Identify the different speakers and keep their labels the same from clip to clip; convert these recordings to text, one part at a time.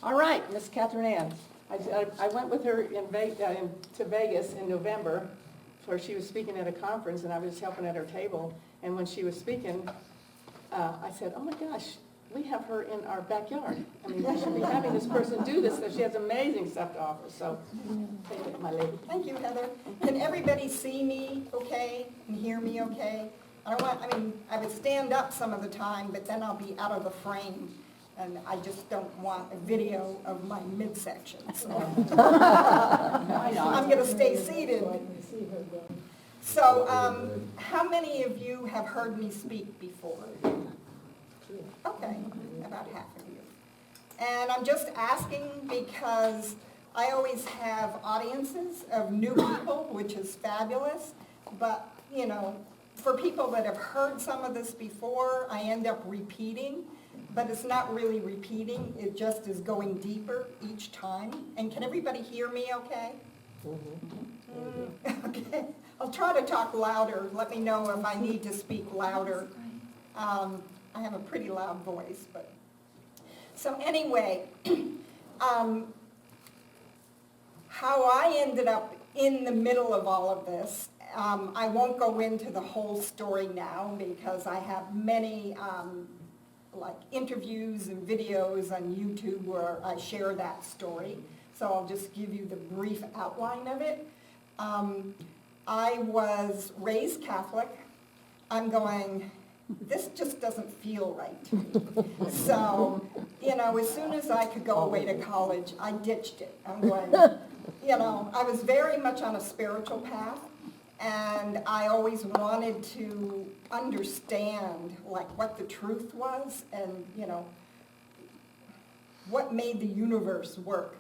Speaker 1: All right, Miss Catherine Ann. I went with her to Vegas in November, where she was speaking at a conference, and I was helping at her table. And when she was speaking, I said, "Oh my gosh, we have her in our backyard. I mean, we should be having this person do this. So she has amazing stuff to offer." So, thank you, my lady.
Speaker 2: Thank you, Heather. Can everybody see me okay and hear me okay? I would stand up some of the time, but then I'll be out of the frame. And I just don't want a video of my midsection. So I'm going to stay seated. So how many of you have heard me speak before? Okay, about half of you. And I'm just asking because I always have audiences of new people, which is fabulous. But, you know, for people that have heard some of this before, I end up repeating. But it's not really repeating, it just is going deeper each time. And can everybody hear me okay? Okay, I'll try to talk louder. Let me know if I need to speak louder. I have a pretty loud voice, but. So anyway, how I ended up in the middle of all of this, I won't go into the whole story now because I have many like interviews and videos on YouTube where I share that story. So I'll just give you the brief outline of it. I was raised Catholic. I'm going, this just doesn't feel right to me. So, you know, as soon as I could go away to college, I ditched it. I'm going, you know, I was very much on a spiritual path. And I always wanted to understand, like, what the truth was and, you know, what made the universe work.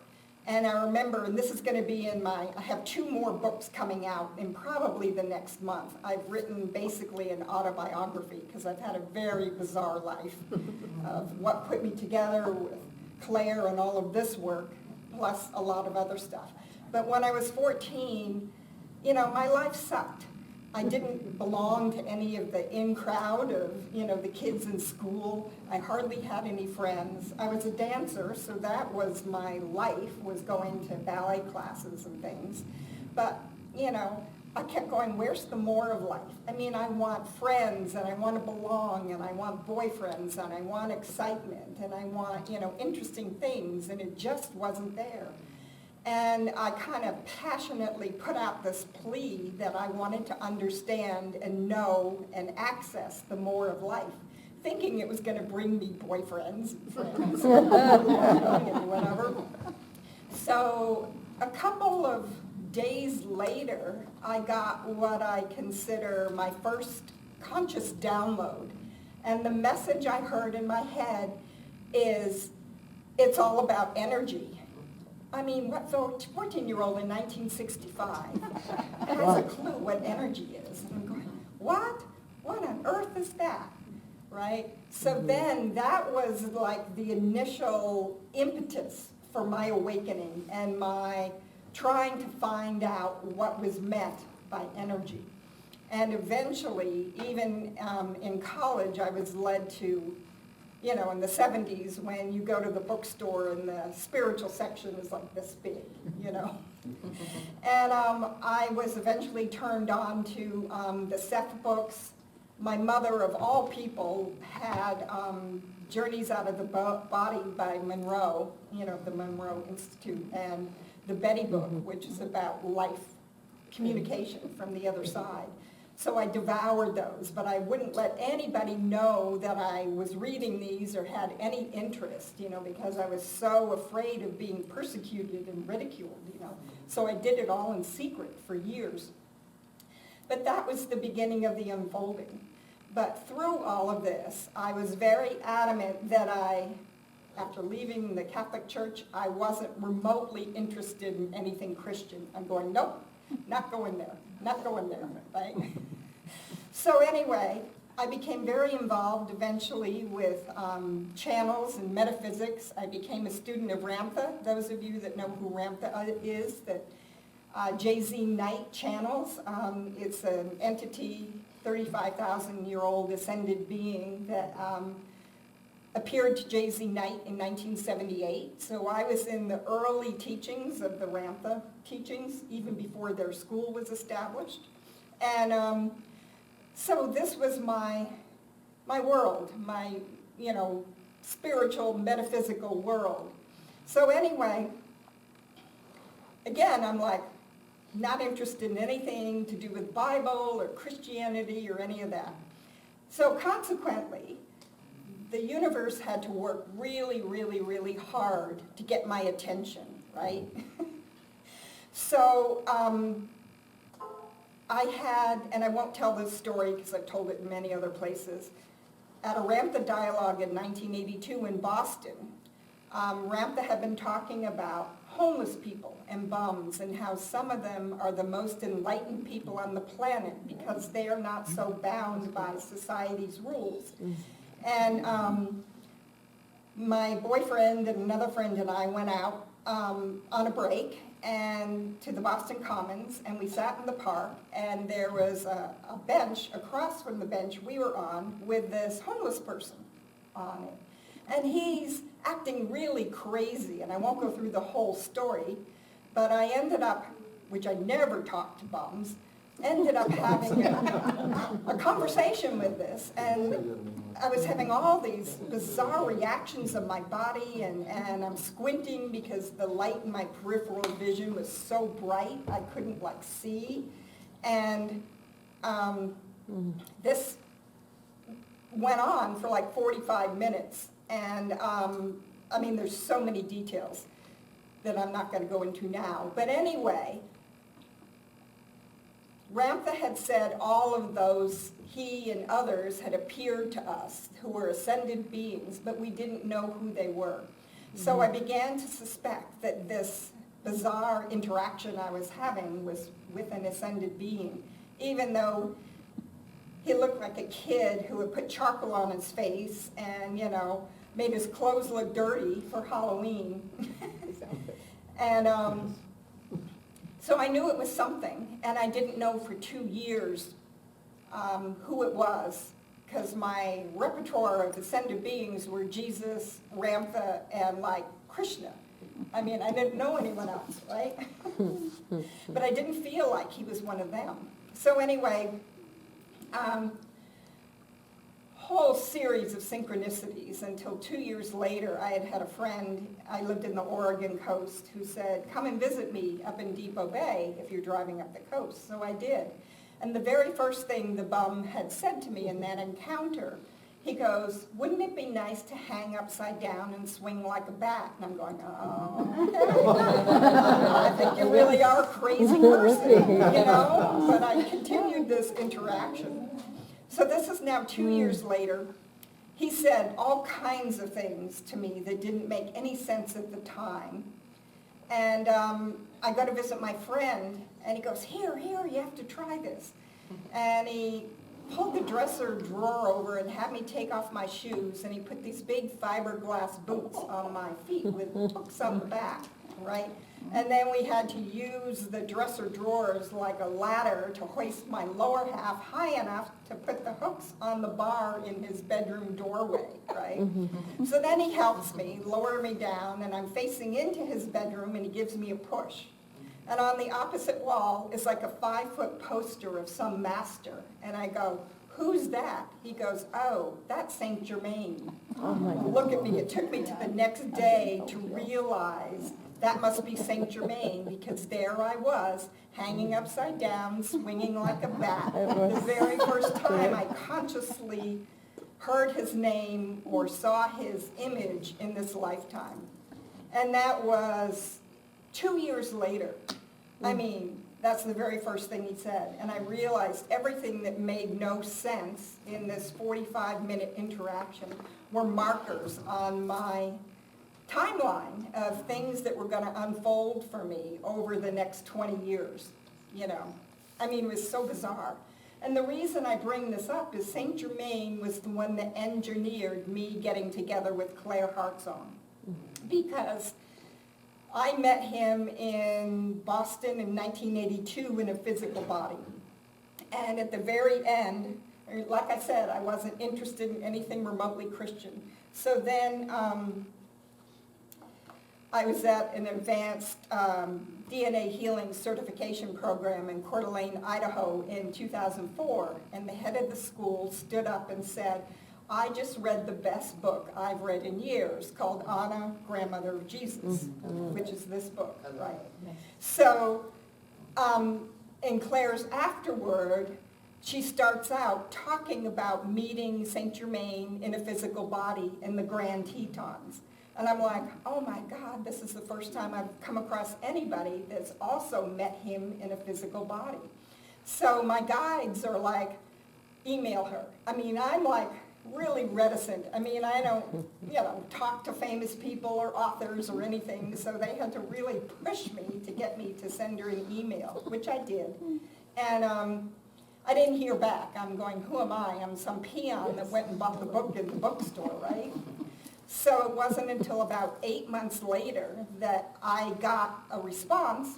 Speaker 2: And I remember, and this is going to be in I have 2 more books coming out in probably the next month. I've written basically an autobiography because I've had a very bizarre life of what put me together with Claire and all of this work, plus a lot of other stuff. But when I was 14, you know, my life sucked. I didn't belong to any of the in crowd of, you know, the kids in school. I hardly had any friends. I was a dancer, so that was my life, was going to ballet classes and things. But, you know, I kept going, where's the more of life? I mean, I want friends, and I want to belong, and I want boyfriends, and I want excitement, and I want, you know, interesting things, and it just wasn't there. And I kind of passionately put out this plea that I wanted to understand and know and access the more of life, thinking it was going to bring me boyfriends, friends, and whatever. So a couple of days later, I got what I consider my first conscious download. And the message I heard in my head is, it's all about energy. I mean, what, so a 14-year-old in 1965 has a clue what energy is. And I'm going, what? What on earth is that? Right? So then that was like the initial impetus for my awakening and my trying to find out what was meant by energy. And eventually, even in college, I was led to, you know, in the 70s, when you go to the bookstore and the spiritual section is like this big, you know. And I was eventually turned on to the Seth books. My mother, of all people, had Journeys Out of the Body by Monroe, you know, the Monroe Institute, and the Betty book, which is about life communication from the other side. So I devoured those, but I wouldn't let anybody know that I was reading these or had any interest, you know, because I was so afraid of being persecuted and ridiculed, you know. So I did it all in secret for years. But that was the beginning of the unfolding. But through all of this, I was very adamant that after leaving the Catholic Church, I wasn't remotely interested in anything Christian. I'm going, nope, not going there, not going there, right? So anyway, I became very involved eventually with channels and metaphysics. I became a student of Ramtha. Those of you that know who Ramtha is, that J.Z. Knight channels. It's an entity, 35,000-year-old ascended being that appeared to J.Z. Knight in 1978. So I was in the early teachings of the Ramtha teachings, even before their school was established. And so this was my world, my, spiritual, metaphysical world. So anyway, again, I'm like, not interested in anything to do with Bible or Christianity or any of that. So consequently, the universe had to work really, really, really hard to get my attention, right? So I had, and I won't tell this story because I've told it in many other places, at a Ramtha dialogue in 1982 in Boston, Ramtha had been talking about homeless people and bums and how some of them are the most enlightened people on the planet because they are not so bound by society's rules. And my boyfriend and another friend and I went out on a break and to the Boston Commons, and we sat in the park, and there was a bench across from the bench we were on with this homeless person on it. And he's acting really crazy, and I won't go through the whole story, but I ended up, which I never talked to bums, ended up having a conversation with this, and I was having all these bizarre reactions of my body, and I'm squinting because the light in my peripheral vision was so bright I couldn't see, and this went on for 45 minutes, and there's so many details that I'm not going to go into now, but anyway, Ramtha had said all of those, he and others had appeared to us who were ascended beings, but we didn't know who they were. So I began to suspect that this bizarre interaction I was having was with an ascended being, even though he looked like a kid who had put charcoal on his face and, made his clothes look dirty for Halloween. And so I knew it was something, and I didn't know for 2 years who it was, because my repertoire of ascended beings were Jesus, Ramtha, and Krishna. I didn't know anyone else, right? But I didn't feel like he was one of them. So anyway, whole series of synchronicities until 2 years later I had a friend, I lived in the Oregon coast, who said, come and visit me up in Depot Bay if you're driving up the coast. So I did. And the very first thing the bum had said to me in that encounter, he goes, wouldn't it be nice to hang upside down and swing like a bat? And I'm going, oh, I think you really are a crazy person, But I continued this interaction. So this is now 2 years later. He said all kinds of things to me that didn't make any sense at the time. And I go to visit my friend, and he goes, here, you have to try this. And he pulled the dresser drawer over and had me take off my shoes, and he put these big fiberglass boots on my feet with hooks on the back, right? And then we had to use the dresser drawers like a ladder to hoist my lower half high enough to put the hooks on the bar in his bedroom doorway, right? So then he helps me, lower me down, and I'm facing into his bedroom, and he gives me a push. And on the opposite wall is like a 5-foot poster of some master. And I go, who's that? He goes, oh, that's Saint Germain. Oh my God. Look at me. It took me to the next day to realize that must be Saint Germain, because there I was, hanging upside down, swinging like a bat. The very first time I consciously heard his name or saw his image in this lifetime. And that was 2 years later. That's the very first thing he said. And I realized everything that made no sense in this 45-minute interaction were markers on my timeline of things that were going to unfold for me over the next 20 years, It was so bizarre. And the reason I bring this up is Saint Germain was the one that engineered me getting together with Claire Heartsong, because I met him in Boston in 1982 in a physical body. And at the very end, like I said, I wasn't interested in anything remotely Christian. So then I was at an advanced DNA healing certification program in Coeur d'Alene, Idaho in 2004, and the head of the school stood up and said, I just read the best book I've read in years called Anna, Grandmother of Jesus, which is this book, right? So in Claire's afterword, she starts out talking about meeting Saint Germain in a physical body in the Grand Tetons. And I'm like, oh my God, this is the first time I've come across anybody that's also met him in a physical body. So my guides are like, email her. I mean, I'm like really reticent. I mean, I don't, talk to famous people or authors or anything, so they had to really push me to get me to send her an email, which I did. And I didn't hear back. I'm going, who am I? I'm some peon that went and bought the book in the bookstore, right? So it wasn't until about 8 months later that I got a response.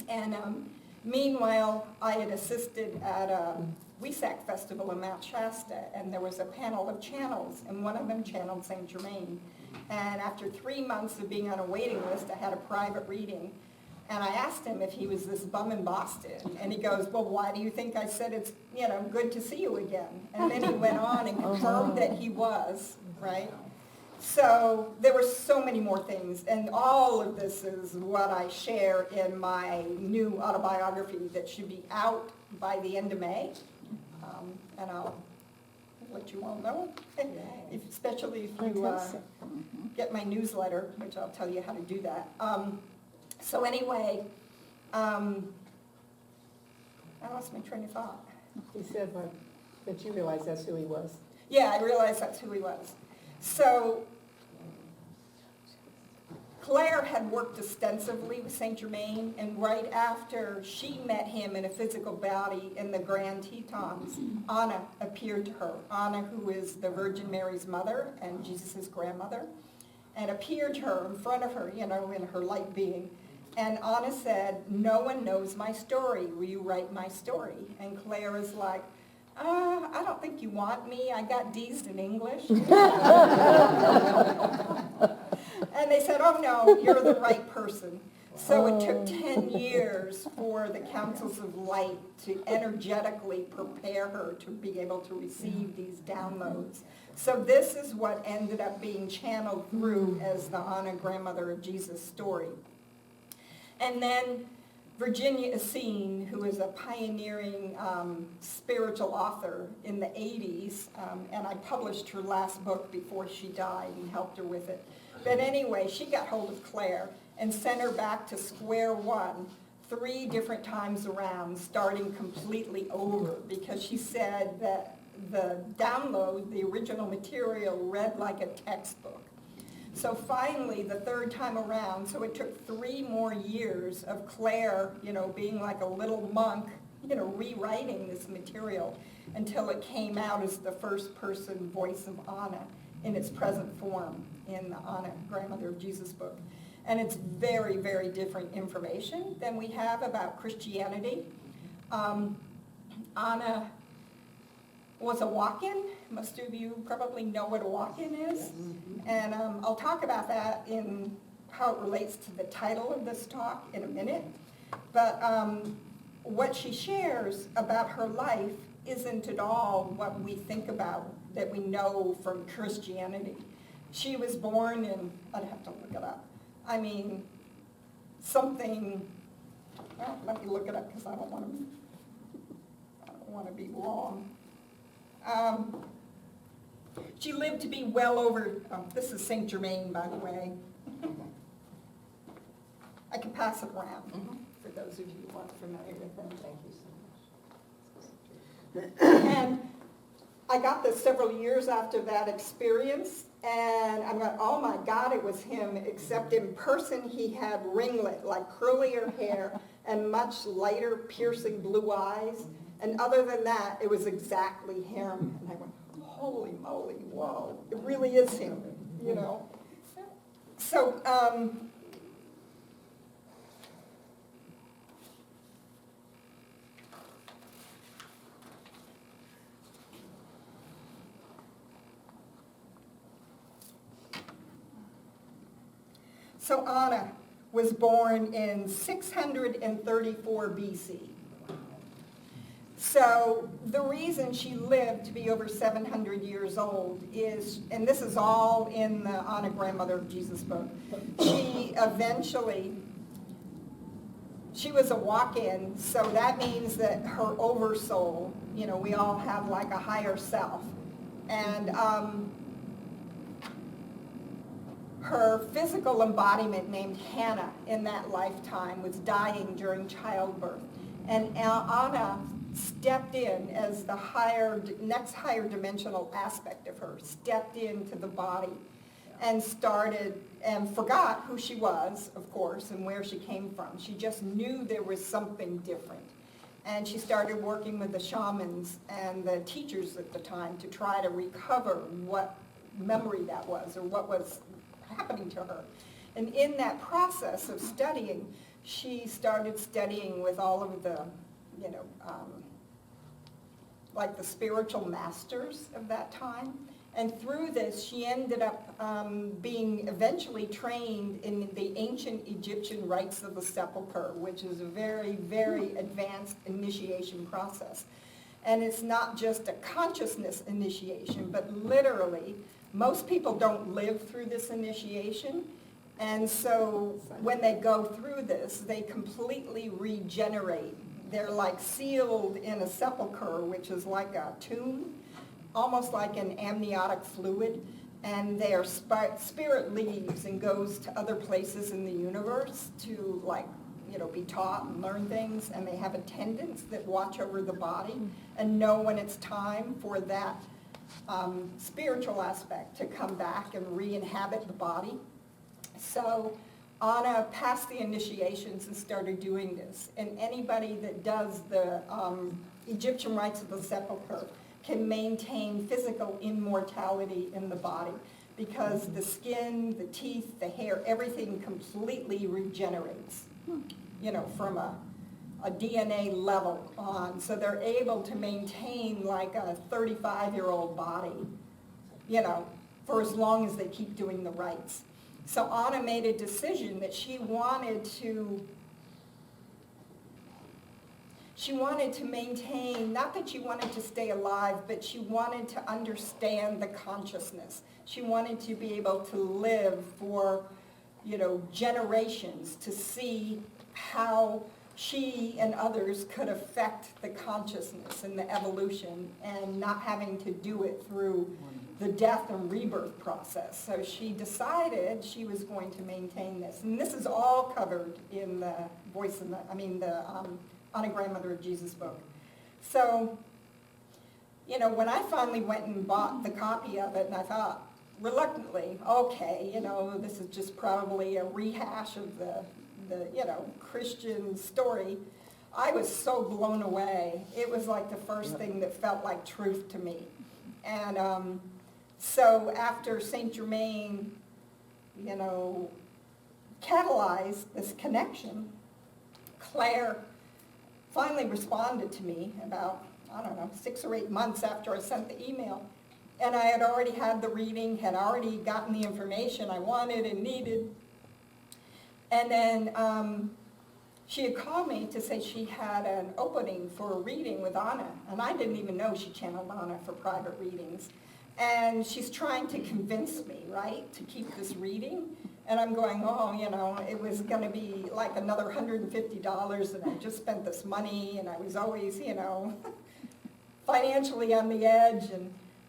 Speaker 2: And meanwhile, I had assisted at a WESAC festival in Mount Shasta, and there was a panel of channels, and one of them channeled Saint Germain. And after 3 months of being on a waiting list, I had a private reading. And I asked him if he was this bum in Boston. And he goes, well, why do you think I said it's, good to see you again? And then he went on and confirmed that he was, right? So there were so many more things, and all of this is what I share in my new autobiography that should be out by the end of May, and I'll let you all know, especially if you get my newsletter, which I'll tell you how to do that. So anyway, I lost my train of thought.
Speaker 1: He said that you realized that's who he was.
Speaker 2: Yeah, I realized that's who he was. So Claire had worked extensively with Saint Germain, and right after she met him in a physical body in the Grand Tetons, Anna appeared to her. Anna, who is the Virgin Mary's mother and Jesus' grandmother, and appeared to her in front of her, in her light being. And Anna said, no one knows my story. Will you write my story? And Claire is like, I don't think you want me. I got D's in English. And they said, oh no, you're the right person. So it took 10 years for the Councils of Light to energetically prepare her to be able to receive these downloads. So this is what ended up being channeled through as the Anna, Grandmother of Jesus story. And then Virginia Essene, who is a pioneering spiritual author in the 80s, and I published her last book before she died and helped her with it. But anyway, she got hold of Claire and sent her back to square one 3 different times around, starting completely over, because she said that the download, the original material, read like a textbook. So finally, the 3rd time around, so it took 3 more years of Claire, being like a little monk, rewriting this material until it came out as the first-person voice of Anna in its present form in the Anna, Grandmother of Jesus book. And it's very, very different information than we have about Christianity. Anna was a walk-in. Most of you probably know what a walk-in is. And I'll talk about that in how it relates to the title of this talk in a minute. But what she shares about her life isn't at all what we think about, that we know from Christianity. She was born in, I'd have to look it up. I mean, something, well, let me look it up because I don't want to be wrong. She lived to be well over, this is Saint Germain, by the way. I can pass it around for those of you who aren't familiar with them. Thank you so much. And I got this several years after that experience, and I'm going, oh my God, it was him, except in person he had ringlet, like curlier hair, and much lighter, piercing blue eyes. And other than that, it was exactly him. And I went, holy moly, whoa, it really is him, So, So Anna was born in 634 BC. So the reason she lived to be over 700 years old is, and this is all in the Anna Grandmother of Jesus book, she was a walk-in, so that means that her oversoul, we all have like a higher self. And her physical embodiment named Hannah in that lifetime was dying during childbirth. And Anna stepped in as the next higher dimensional aspect of her, stepped into the body and forgot who she was, of course, and where she came from. She just knew there was something different. And she started working with the shamans and the teachers at the time to try to recover what memory that was or what was happening to her. And in that process of studying, she started studying with all of the, like the spiritual masters of that time. And through this, she ended up being eventually trained in the ancient Egyptian rites of the sepulchre, which is a very, very advanced initiation process. And it's not just a consciousness initiation, but literally, most people don't live through this initiation. And so when they go through this, they completely regenerate. They're like sealed in a sepulchre, which is like a tomb, almost like an amniotic fluid, and their spirit leaves and goes to other places in the universe to be taught and learn things, and they have attendants that watch over the body and know when it's time for that spiritual aspect to come back and re-inhabit the body. So Anna passed the initiations and started doing this, and anybody that does the Egyptian rites of the sepulchre can maintain physical immortality in the body because the skin, the teeth, the hair, everything completely regenerates, from a DNA level on. So they're able to maintain like a 35-year-old body, for as long as they keep doing the rites. So Anna made a decision that she wanted to maintain, not that she wanted to stay alive, but she wanted to understand the consciousness. She wanted to be able to live for, generations to see how she and others could affect the consciousness and the evolution and not having to do it through the death and rebirth process. So she decided she was going to maintain this. And this is all covered in the Anna Grandmother of Jesus book. So, when I finally went and bought the copy of it, and I thought, reluctantly, okay, this is just probably a rehash of the Christian story, I was so blown away. It was like the first thing that felt like truth to me. And so after St. Germain, catalyzed this connection, Claire finally responded to me about, 6 or 8 months after I sent the email. And I had already had the reading, had already gotten the information I wanted and needed. And then she had called me to say she had an opening for a reading with Anna. And I didn't even know she channeled Anna for private readings. And she's trying to convince me, right, to keep this reading. And I'm going, it was going to be like another $150, and I just spent this money, and I was always, financially on the edge.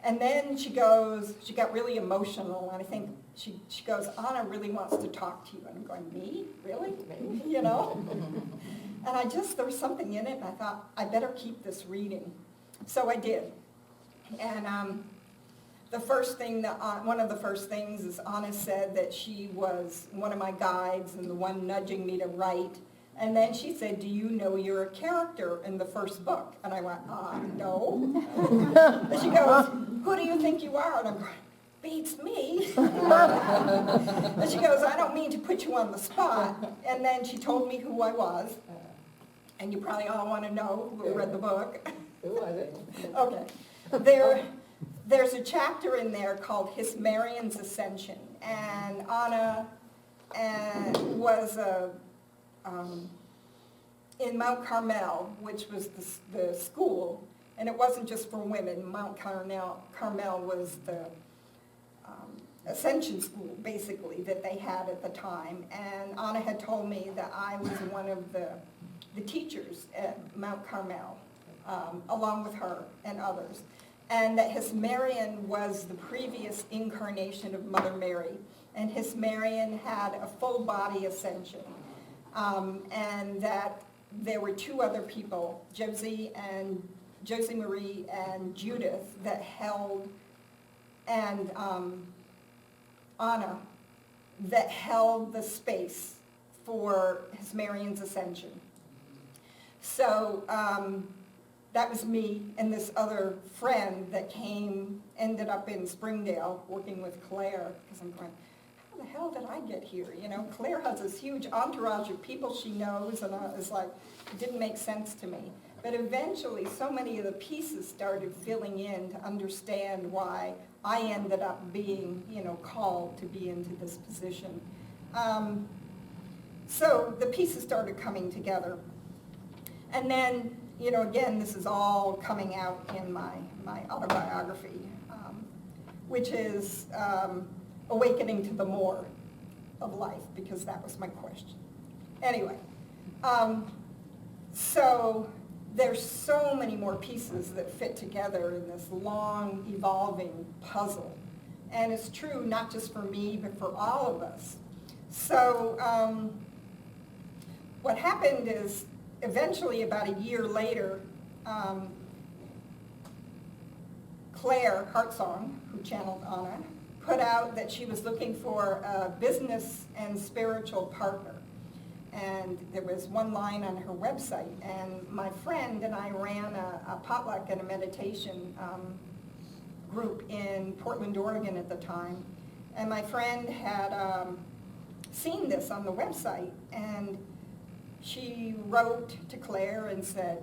Speaker 2: And then she got really emotional, and I think she goes, Anna really wants to talk to you. And I'm going, me? Really? Me? And there was something in it, and I thought, I better keep this reading. So I did. And one of the first things is Anna said that she was one of my guides and the one nudging me to write. And then she said, do you know you're a character in the first book? And I went, no. And she goes, who do you think you are? And I'm going, beats me. And she goes, I don't mean to put you on the spot. And then she told me who I was. And you probably all want to know who read the book.
Speaker 1: Who was it?
Speaker 2: Okay. There's a chapter in there called His Marian's Ascension, and Anna and was in Mount Carmel, which was the school, and it wasn't just for women. Mount Carmel was the ascension school, basically, that they had at the time. And Anna had told me that I was one of the teachers at Mount Carmel, along with her and others. And that Hesmarian was the previous incarnation of Mother Mary. And Hesmarian had a full body ascension. And that there were two other people, Josie Marie and Judith, that held, and Anna, that held the space for Hesmarian's ascension. So that was me and this other friend that ended up in Springdale working with Claire, because I'm going, how the hell did I get here? You know, Claire has this huge entourage of people she knows, and I was like, it didn't make sense to me. But eventually, so many of the pieces started filling in to understand why I ended up being, called to be into this position. So the pieces started coming together. And then, again, this is all coming out in my autobiography, which is Awakening to the More of Life, because that was my question. Anyway, so there's so many more pieces that fit together in this long, evolving puzzle. And it's true not just for me, but for all of us. So what happened is, eventually, about a year later, Claire Heartsong, who channeled Anna, put out that she was looking for a business and spiritual partner. And there was one line on her website, and my friend and I ran a potluck and a meditation group in Portland, Oregon at the time. And my friend had seen this on the website, and she wrote to Claire and said,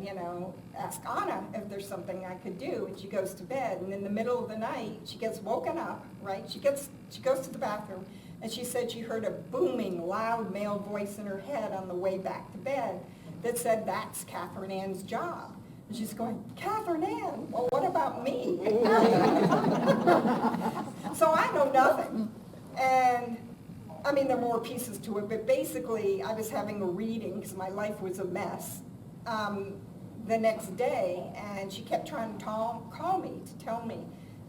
Speaker 2: ask Anna if there's something I could do. And she goes to bed, and in the middle of the night, she gets woken up, right? She goes to the bathroom, and she said she heard a booming, loud male voice in her head on the way back to bed that said, that's Catherine Ann's job. And she's going, Catherine Ann? Well, what about me? So I know nothing. And there are more pieces to it, but basically I was having a reading because my life was a mess the next day, and she kept trying to call me to tell me.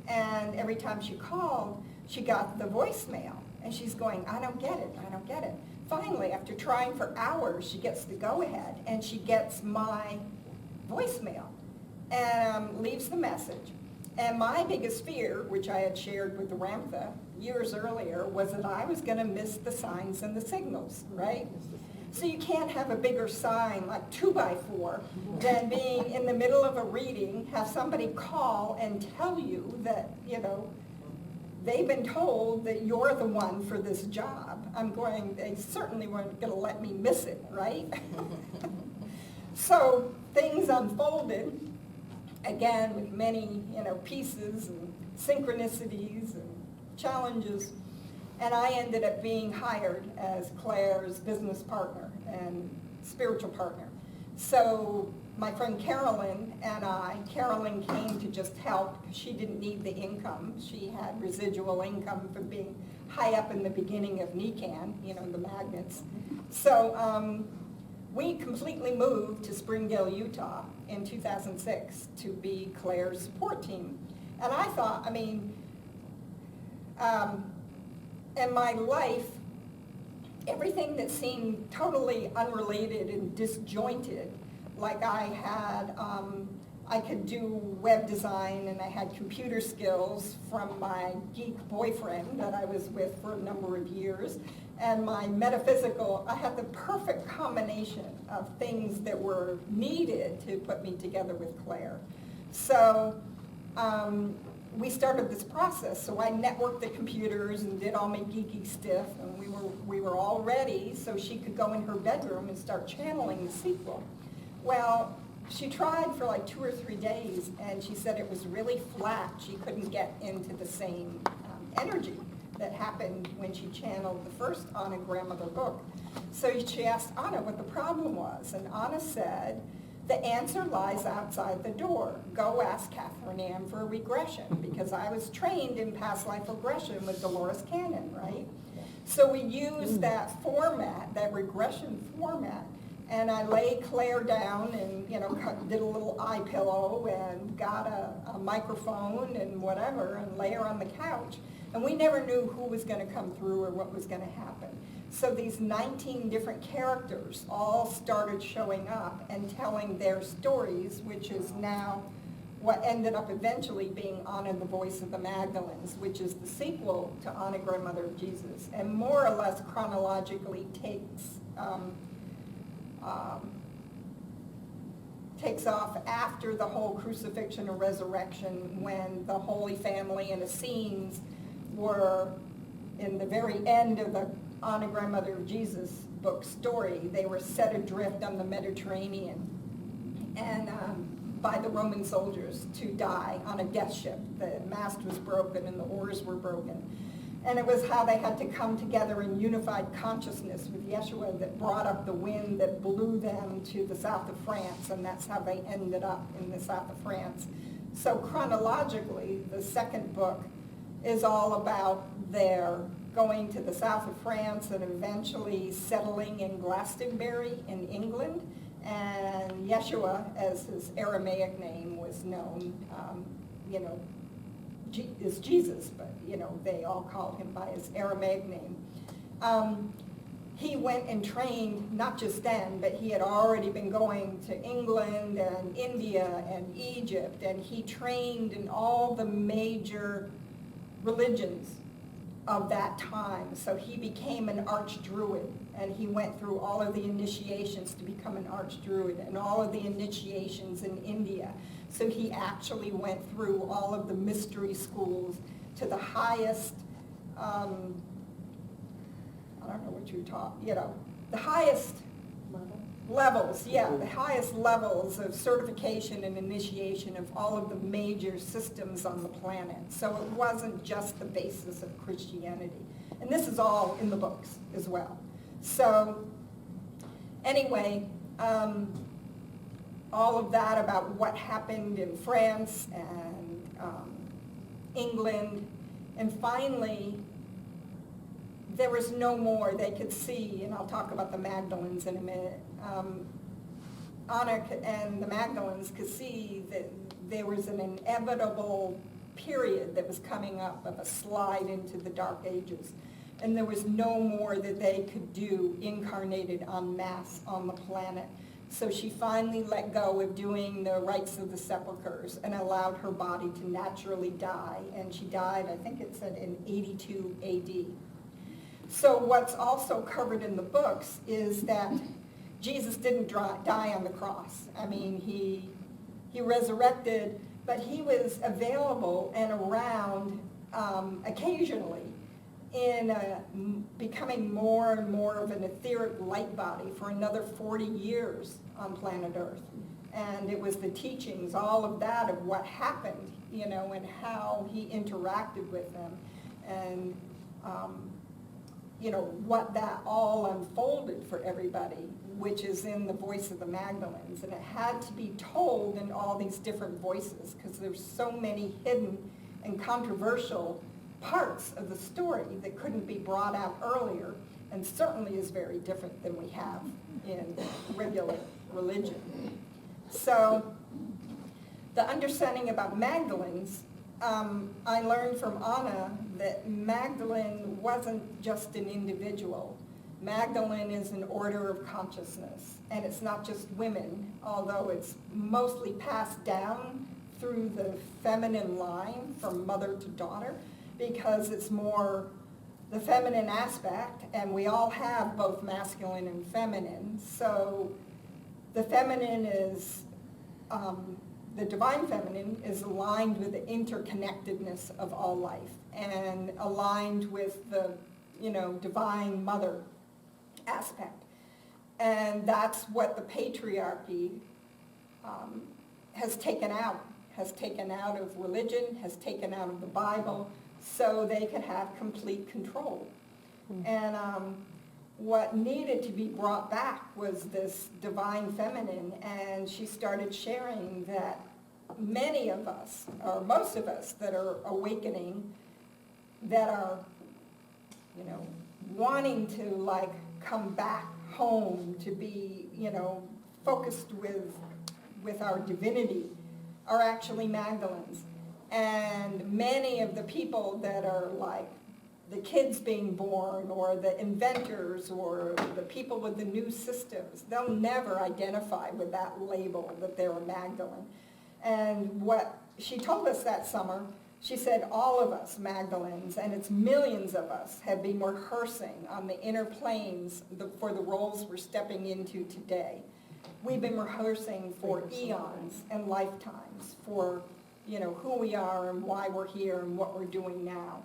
Speaker 2: And every time she called, she got the voicemail. And she's going, I don't get it. Finally, after trying for hours, she gets the go-ahead, and she gets my voicemail and leaves the message. And my biggest fear, which I had shared with the Ramtha years earlier, was that I was going to miss the signs and the signals, right? So you can't have a bigger sign, like 2x4, than being in the middle of a reading, have somebody call and tell you that, they've been told that you're the one for this job. They certainly weren't going to let me miss it, right? So things unfolded, again, with many, pieces and synchronicities and challenges. And I ended up being hired as Claire's business partner and spiritual partner. So my friend Carolyn came to just help because she didn't need the income. She had residual income from being high up in the beginning of NECAN, the magnets. So we completely moved to Springdale, Utah in 2006 to be Claire's support team. And I thought, in my life, everything that seemed totally unrelated and disjointed, like I could do web design, and I had computer skills from my geek boyfriend that I was with for a number of years, and my metaphysical, I had the perfect combination of things that were needed to put me together with Claire. So we started this process. So I networked the computers and did all my geeky stuff, and we were all ready so she could go in her bedroom and start channeling the sequel. Well, she tried for like 2 or 3 days, and she said it was really flat. She couldn't get into the same energy that happened when she channeled the first Anna grandmother book. So she asked Anna what the problem was, and Anna said, the answer lies outside the door. Go ask Catherine Ann for a regression, because I was trained in past life regression with Dolores Cannon, right? So we used that format, that regression format, and I laid Claire down and, did a little eye pillow and got a microphone and whatever and lay her on the couch. And we never knew who was going to come through or what was going to happen. So these 19 different characters all started showing up and telling their stories, which is now what ended up eventually being Anna, the Voice of the Magdalenes, which is the sequel to Anna, Grandmother of Jesus, and more or less chronologically takes off after the whole crucifixion and resurrection, when the Holy Family and Essenes were in the very end of the Anna, Grandmother of Jesus book story. They were set adrift on the Mediterranean and by the Roman soldiers to die on a death ship. The mast was broken and the oars were broken. And it was how they had to come together in unified consciousness with Yeshua that brought up the wind that blew them to the south of France, and that's how they ended up in the south of France. So chronologically, the second book is all about their going to the south of France and eventually settling in Glastonbury in England. And Yeshua, as his Aramaic name was known, is Jesus, but they all call him by his Aramaic name. He went and trained, not just then, but he had already been going to England and India and Egypt, and he trained in all the major religions of that time. So he became an archdruid, and he went through all of the initiations to become an archdruid and all of the initiations in India. So he actually went through all of the mystery schools to the highest, I don't know what you're taught, the highest levels, the highest levels of certification and initiation of all of the major systems on the planet. So it wasn't just the basis of Christianity. And this is all in the books as well. So anyway, all of that about what happened in France and England, and finally there was no more they could see, and I'll talk about the Magdalenes in a minute. Anna and the Magdalenes could see that there was an inevitable period that was coming up of a slide into the Dark Ages, and there was no more that they could do incarnated en masse on the planet. So she finally let go of doing the rites of the sepulchres and allowed her body to naturally die, and she died, I think it said, in 82 AD. So what's also covered in the books is that Jesus didn't die on the cross. I mean, he resurrected, but he was available and around occasionally in becoming more and more of an etheric light body for another 40 years on planet Earth. And it was the teachings, all of that, of what happened, and how he interacted with them, and what that all unfolded for everybody, which is in the Voice of the Magdalenes. And it had to be told in all these different voices, because there's so many hidden and controversial parts of the story that couldn't be brought out earlier, and certainly is very different than we have in regular religion. So the understanding about Magdalenes, I learned from Anna that Magdalene wasn't just an individual. Magdalene is an order of consciousness, and it's not just women, although it's mostly passed down through the feminine line from mother to daughter, because it's more the feminine aspect, and we all have both masculine and feminine. So the feminine is, the divine feminine is aligned with the interconnectedness of all life, and aligned with the, divine mother aspect. And that's what the patriarchy has taken out of religion, has taken out of the Bible. so they could have complete control. And what needed to be brought back was this divine feminine, and she started sharing that many of us, or most of us, that are awakening, that are, wanting to like come back home to be, focused with our divinity, are actually Magdalens. And many of the people that are like the kids being born, or the inventors, or the people with the new systems, they'll never identify with that label that they're a Magdalene. And what she told us that summer, she said all of us Magdalens, and it's millions of us, have been rehearsing on the inner planes for the roles we're stepping into today. We've been rehearsing for eons and lifetimes for, who we are and why we're here and what we're doing now.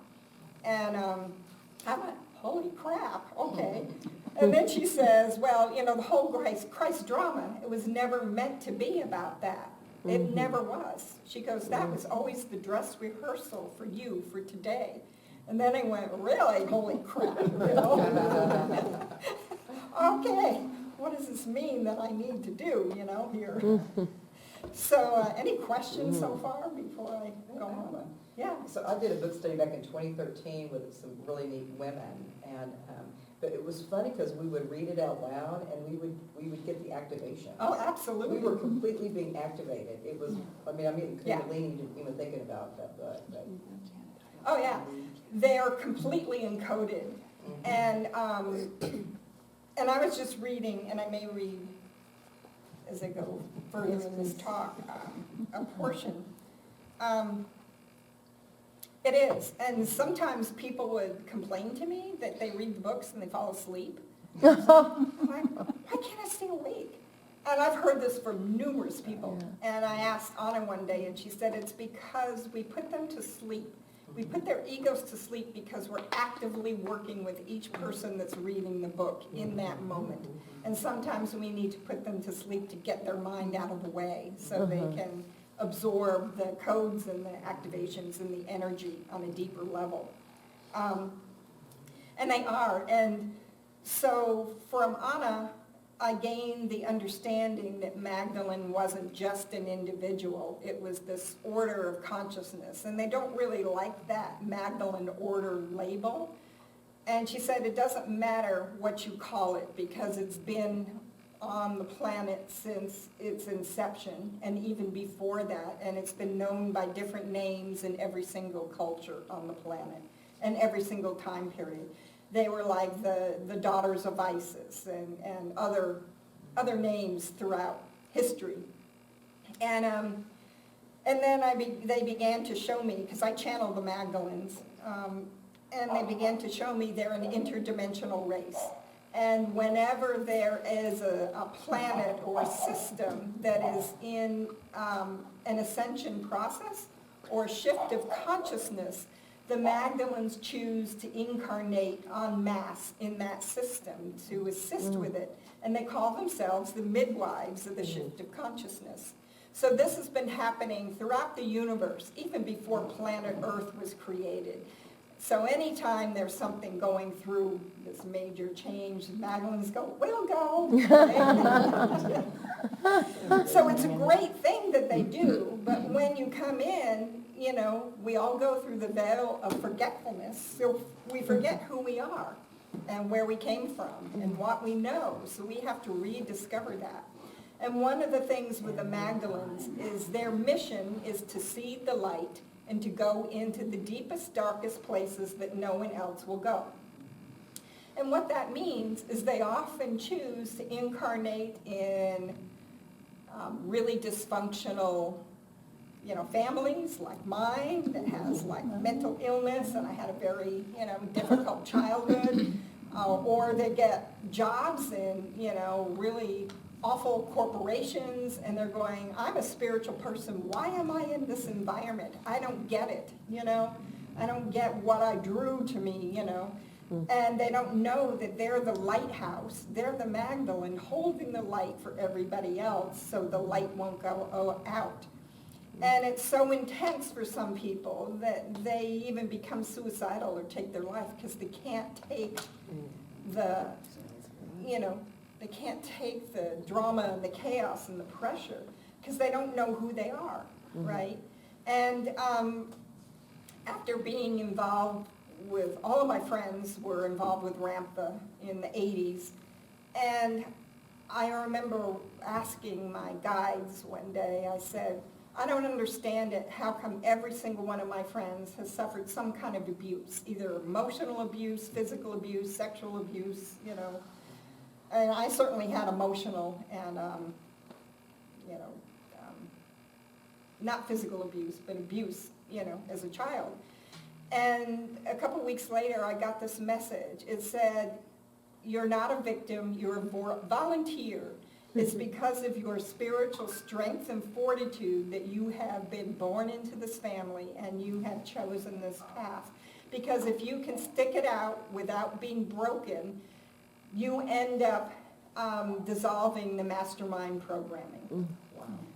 Speaker 2: And I went, holy crap, okay. And then she says, well, the whole Christ drama, it was never meant to be about that. It never was. She goes, that was always the dress rehearsal for you for today. And then I went, really? Holy crap, Okay, what does this mean that I need to do, here? So, any questions so far before I go on? Yeah.
Speaker 3: So I did a book study back in 2013 with some really neat women, and but it was funny because we would read it out loud and we would get the activation.
Speaker 2: Oh, absolutely.
Speaker 3: We were completely being activated. It was, I'm
Speaker 2: Yeah.
Speaker 3: leaning even thinking about that book. But.
Speaker 2: Oh yeah, they are completely encoded, and I was just reading, and I may read as I go further in this talk, a portion. It is, and sometimes people would complain to me that they read the books and they fall asleep. I'm like, why can't I stay awake? And I've heard this from numerous people. And I asked Anna one day, and she said it's because we put them to sleep. We put their egos to sleep because we're actively working with each person that's reading the book in that moment. And sometimes we need to put them to sleep to get their mind out of the way so they can absorb the codes and the activations and the energy on a deeper level. And they are. And so from Anna, I gained the understanding that Magdalene wasn't just an individual. It was this order of consciousness. And they don't really like that Magdalene order label. And she said it doesn't matter what you call it because it's been on the planet since its inception and even before that, and it's been known by different names in every single culture on the planet and every single time period. They were like the daughters of Isis and other names throughout history. And then they began to show me, because I channeled the Magdalenes, and they began to show me they're an interdimensional race. And whenever there is a planet or a system that is in an ascension process or a shift of consciousness, the Magdalens choose to incarnate en masse in that system to assist with it. And they call themselves the midwives of the shift of consciousness. So this has been happening throughout the universe, even before planet Earth was created. So anytime there's something going through this major change, the Magdalenes go, we'll go. So it's a great thing that they do, but when you come in, we all go through the veil of forgetfulness, so we forget who we are and where we came from and what we know, so we have to rediscover that. And one of the things with the Magdalenes is their mission is to see the light and to go into the deepest, darkest places that no one else will go. And what that means is they often choose to incarnate in really dysfunctional, families like mine that has like mental illness, and I had a very, difficult childhood, or they get jobs in, really awful corporations, and they're going, I'm a spiritual person, why am I in this environment? I don't get it, I don't get what I drew to me, and they don't know that they're the lighthouse, they're the Magdalene holding the light for everybody else so the light won't go out. And it's so intense for some people that they even become suicidal or take their life because they can't take the, they can't take the drama and the chaos and the pressure because they don't know who they are, right? And after being involved with, all of my friends were involved with Ramtha in the 80s, and I remember asking my guides one day, I said, I don't understand it. How come every single one of my friends has suffered some kind of abuse, either emotional abuse, physical abuse, sexual abuse, And I certainly had emotional and, not physical abuse, but abuse, as a child. And a couple weeks later, I got this message. It said, you're not a victim, you're a volunteer. It's because of your spiritual strength and fortitude that you have been born into this family and you have chosen this path. Because if you can stick it out without being broken, you end up dissolving the mastermind programming.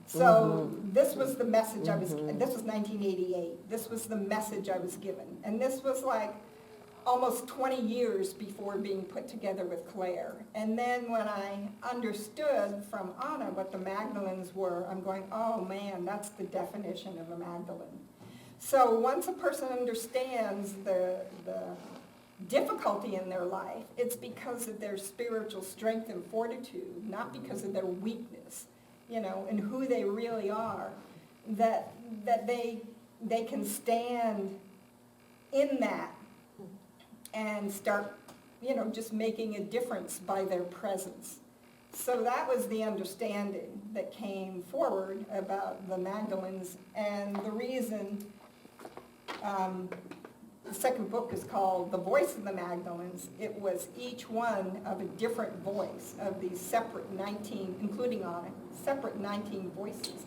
Speaker 2: So this was the message I was, this was 1988, this was the message I was given. And this was like almost 20 years before being put together with Claire. And then when I understood from Anna what the Magdalenes were, I'm going, oh man, that's the definition of a Magdalene. So once a person understands the difficulty in their life, it's because of their spiritual strength and fortitude, not because of their weakness, and who they really are, that they can stand in that and start, just making a difference by their presence. So that was the understanding that came forward about the Magdalenes, and the reason the second book is called The Voice of the Magdalenes. It was each one of a different voice of these separate 19, including Anna, separate 19 voices,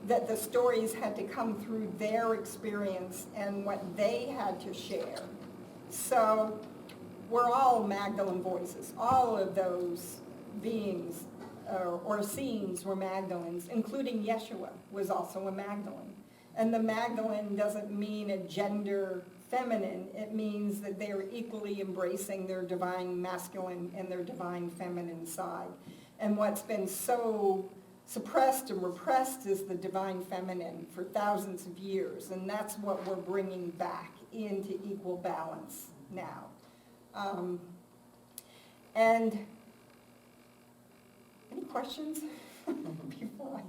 Speaker 2: that the stories had to come through their experience and what they had to share. So we're all Magdalene voices. All of those beings or scenes were Magdalenes, including Yeshua was also a Magdalene. And the Magdalene doesn't mean a gender feminine. It means that they are equally embracing their divine masculine and their divine feminine side. And what's been so suppressed and repressed is the divine feminine for thousands of years. And that's what we're bringing back into equal balance now. And any questions before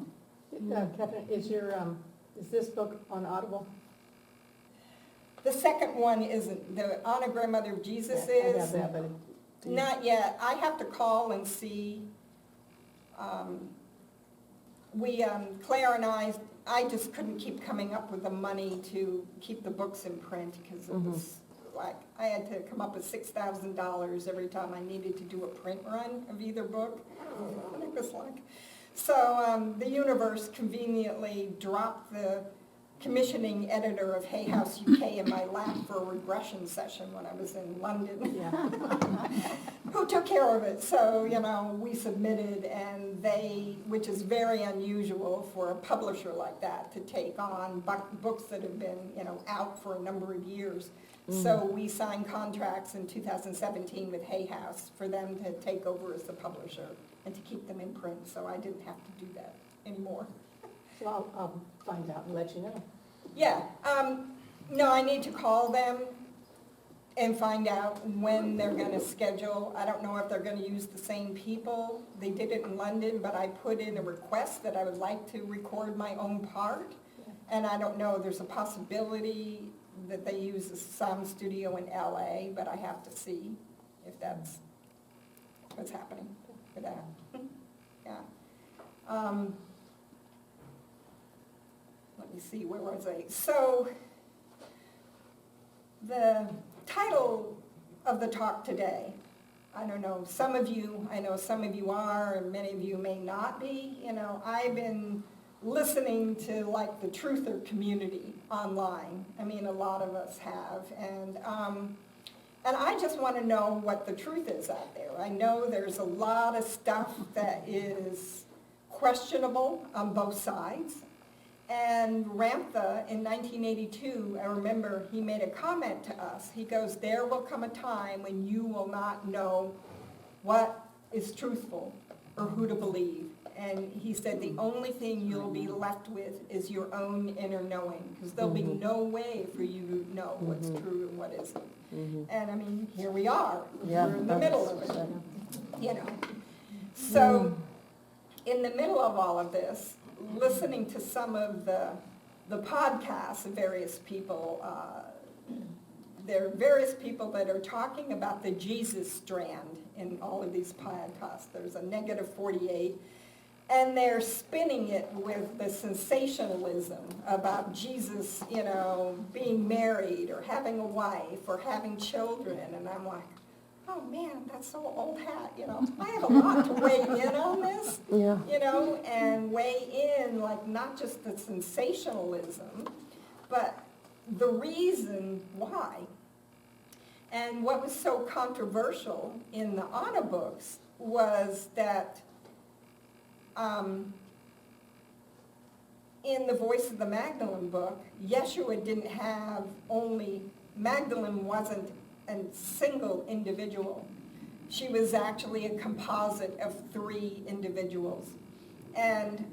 Speaker 1: Catherine, is this book on Audible?
Speaker 2: The second one isn't. The Anna Grandmother of Jesus
Speaker 1: Yeah, I have
Speaker 2: is.
Speaker 1: that, but
Speaker 2: Not yet. I have to call and see. Claire and I just couldn't keep coming up with the money to keep the books in print because it was like, I had to come up with $6,000 every time I needed to do a print run of either book. And it was like, so the universe conveniently dropped the commissioning editor of Hay House UK in my lap for a regression session when I was in London.
Speaker 1: yeah.
Speaker 2: Who took care of it. So, we submitted, and which is very unusual for a publisher like that to take on books that have been, out for a number of years. So we signed contracts in 2017 with Hay House for them to take over as the publisher and to keep them in print, so I didn't have to do that anymore.
Speaker 1: So I'll find out and let you know.
Speaker 2: Yeah, no, I need to call them and find out when they're going to schedule. I don't know if they're going to use the same people. They did it in London, but I put in a request that I would like to record my own part. And I don't know, there's a possibility that they use a sound studio in LA, but I have to see if that's what's happening for that. Yeah. Let me see, where was I? So, the title of the talk today, I don't know, I know some of you are, and many of you may not be. I've been listening to like the truther community online. I mean, a lot of us have, and I just want to know what the truth is out there. I know there's a lot of stuff that is questionable on both sides, And Ramtha, in 1982, I remember he made a comment to us. He goes, there will come a time when you will not know what is truthful or who to believe. And he said the only thing you'll be left with is your own inner knowing, because there'll be no way for you to know what's true and what isn't. And I mean, here we are.
Speaker 4: Yeah,
Speaker 2: We're in the middle of it, you know. So in the middle of all of this, listening to some of the podcasts of various people, there are various people that are talking about the Jesus Strand in all of these podcasts. There's a -48. And they're spinning it with the sensationalism about Jesus, you know, being married or having a wife or having children. And I'm like, oh man, that's so old hat, you know. I have a lot to weigh in on this,
Speaker 4: Yeah.
Speaker 2: you know, and weigh in like not just the sensationalism, but the reason why. And what was so controversial in the Anna books was that in the Voice of the Magdalene book, Yeshua didn't have only, Magdalene wasn't a single individual. She was actually a composite of 3 individuals. And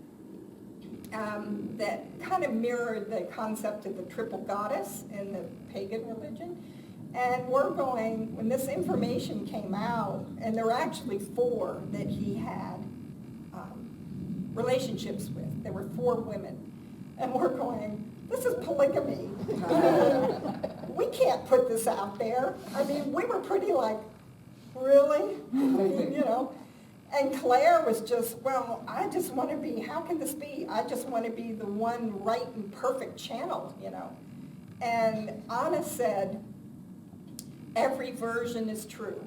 Speaker 2: that kind of mirrored the concept of the triple goddess in the pagan religion. And we're going, when this information came out, and there were actually 4 that he had relationships with. There were 4 women. And we're going, this is polygamy. We can't put this out there. I mean, we were pretty like, really? You know? And Claire was just, well, I just want to be, how can this be? I just want to be the one right and perfect channel, you know? And Anna said, every version is true.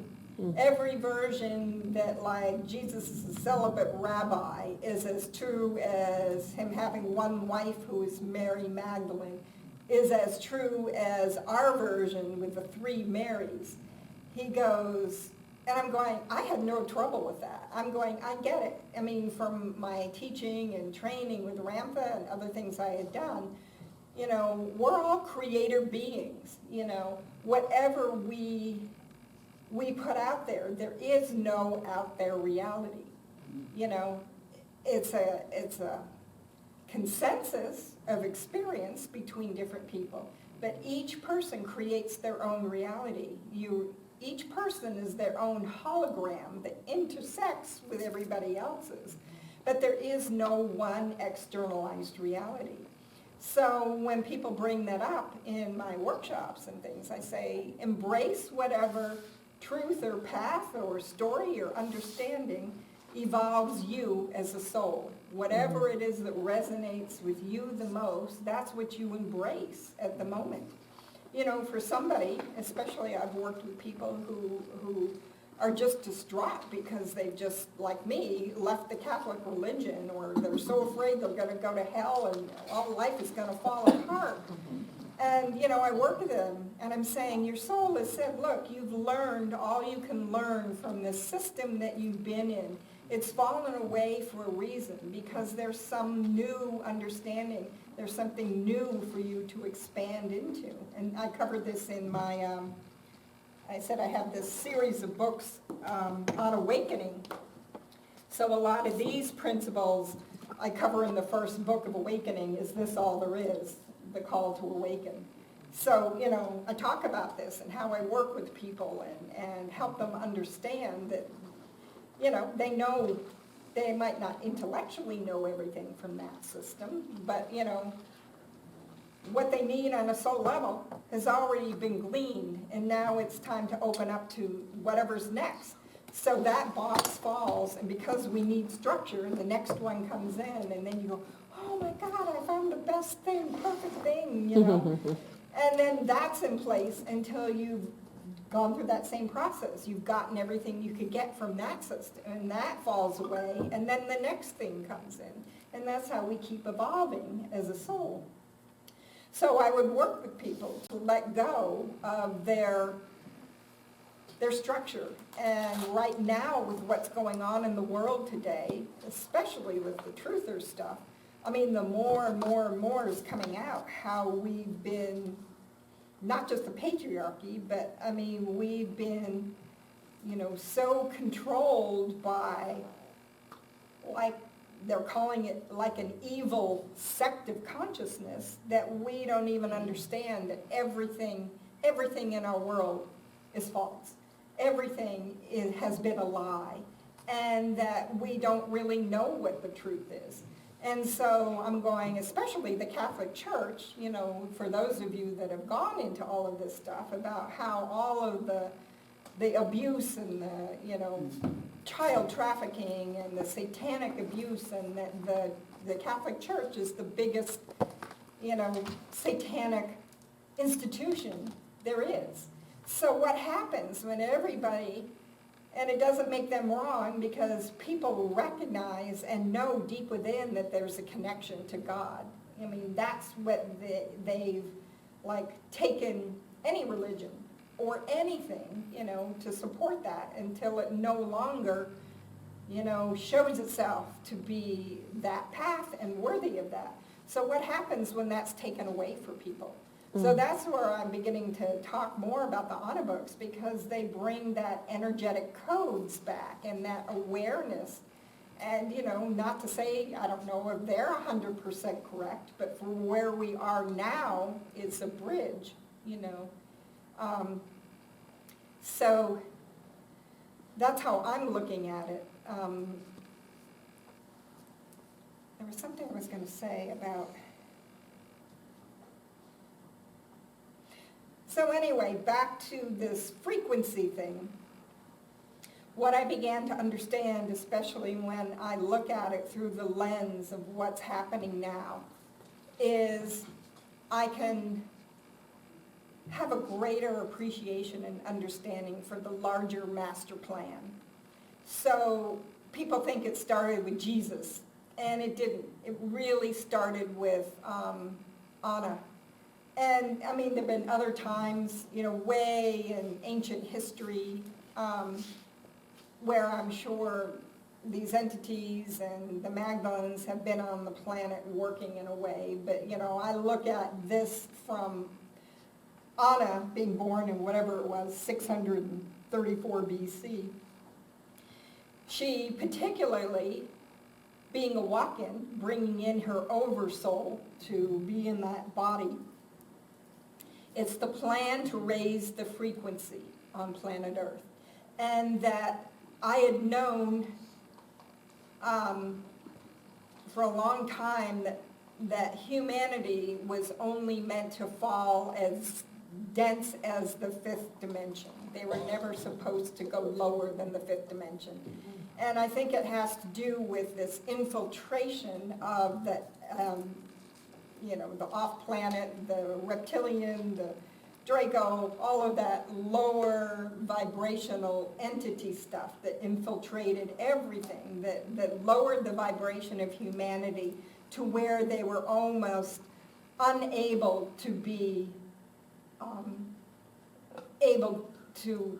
Speaker 2: Every version that, like, Jesus is a celibate rabbi is as true as him having one wife who is Mary Magdalene, is as true as our version with the 3 Marys. He goes, and I'm going, I had no trouble with that. I'm going, I get it. I mean, from my teaching and training with Ramtha and other things I had done, you know, we're all creator beings, you know. Whatever we put out there, there is no out there reality. You know, it's a consensus of experience between different people, but each person creates their own reality. Each person is their own hologram that intersects with everybody else's, but there is no one externalized reality. So when people bring that up in my workshops and things, I say, embrace whatever truth or path or story or understanding evolves you as a soul. Whatever it is that resonates with you the most, that's what you embrace at the moment. You know, for somebody, especially I've worked with people who are just distraught because they've just, like me, left the Catholic religion, or they're so afraid they're going to go to hell and all life is going to fall apart. And, you know, I work with them, and I'm saying, your soul has said, look, you've learned all you can learn from this system that you've been in. It's fallen away for a reason, because there's some new understanding. There's something new for you to expand into. And I covered this in my, I said I have this series of books on awakening. So a lot of these principles I cover in the first book of Awakening. Is this all there is? The call to awaken. So, you know, I talk about this and how I work with people and help them understand that, you know, they might not intellectually know everything from that system, but, you know, what they need on a soul level has already been gleaned, and now it's time to open up to whatever's next. So that box falls, and because we need structure, the next one comes in, and then you go, oh my God, I found the best thing, perfect thing, you know. And then that's in place until you've gone through that same process. You've gotten everything you could get from that system, and that falls away, and then the next thing comes in. And that's how we keep evolving as a soul. So I would work with people to let go of their structure. And right now, with what's going on in the world today, especially with the truther stuff, I mean, the more and more and more is coming out, how we've been, not just the patriarchy, but, I mean, we've been, so controlled by, like, they're calling it like an evil sect of consciousness, that we don't even understand that everything in our world is false. Everything has been a lie, and that we don't really know what the truth is. And so I'm going, especially the Catholic Church, for those of you that have gone into all of this stuff about how all of the abuse and the, child trafficking and the satanic abuse, and that the Catholic Church is the biggest, satanic institution there is. So what happens when everybody, and it doesn't make them wrong, because people recognize and know deep within that there's a connection to God. I mean, that's what they've, like, taken any religion or anything, to support that, until it no longer, shows itself to be that path and worthy of that. So what happens when that's taken away for people? So that's where I'm beginning to talk more about the Anna books, because they bring that energetic codes back and that awareness. And, not to say, I don't know if they're 100% correct, but for where we are now, it's a bridge, So that's how I'm looking at it. There was something I was going to say about... So anyway, back to this frequency thing. What I began to understand, especially when I look at it through the lens of what's happening now, is I can have a greater appreciation and understanding for the larger master plan. So people think it started with Jesus, and it didn't. It really started with Anna. And, I mean, there have been other times, way in ancient history, where I'm sure these entities and the Magdalenes have been on the planet working in a way. But, I look at this from Anna being born in whatever it was, 634 BC. She particularly, being a walk-in, bringing in her oversoul to be in that body. It's the plan to raise the frequency on planet Earth. And that I had known for a long time that humanity was only meant to fall as dense as the fifth dimension. They were never supposed to go lower than the fifth dimension. And I think it has to do with this infiltration of the the off-planet, the reptilian, the Draco, all of that lower vibrational entity stuff that infiltrated everything, that lowered the vibration of humanity to where they were almost unable to be able to,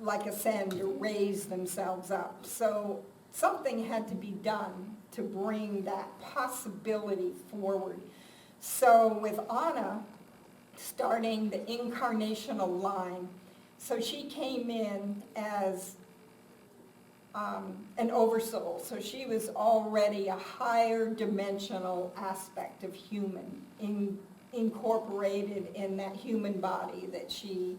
Speaker 2: like, ascend or raise themselves up. So something had to be done to bring that possibility forward. So with Anna starting the incarnational line, so she came in as an oversoul. So she was already a higher dimensional aspect of human, incorporated in that human body that she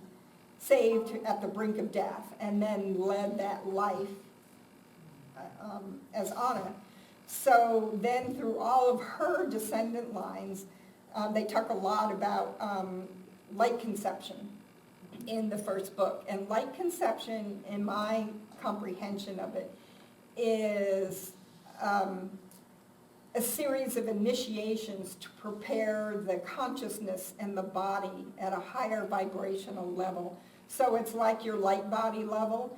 Speaker 2: saved at the brink of death, and then led that life as Anna. So then through all of her descendant lines, they talk a lot about light conception in the first book. And light conception, in my comprehension of it, is a series of initiations to prepare the consciousness and the body at a higher vibrational level. So it's like your light body level,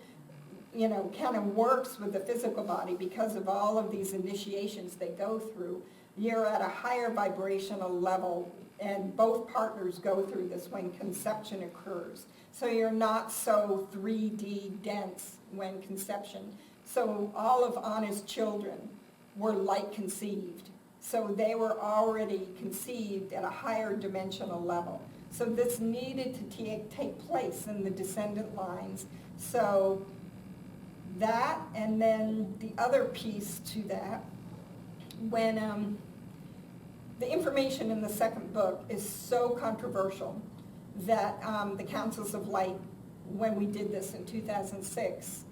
Speaker 2: kind of works with the physical body because of all of these initiations they go through. You're at a higher vibrational level, and both partners go through this when conception occurs. So you're not so 3D dense when conception. So all of Anna's children were light conceived. So they were already conceived at a higher dimensional level. So this needed to take place in the descendant lines. So that, and then the other piece to that, when the information in the second book is so controversial that the Councils of Light, when we did this in 2006,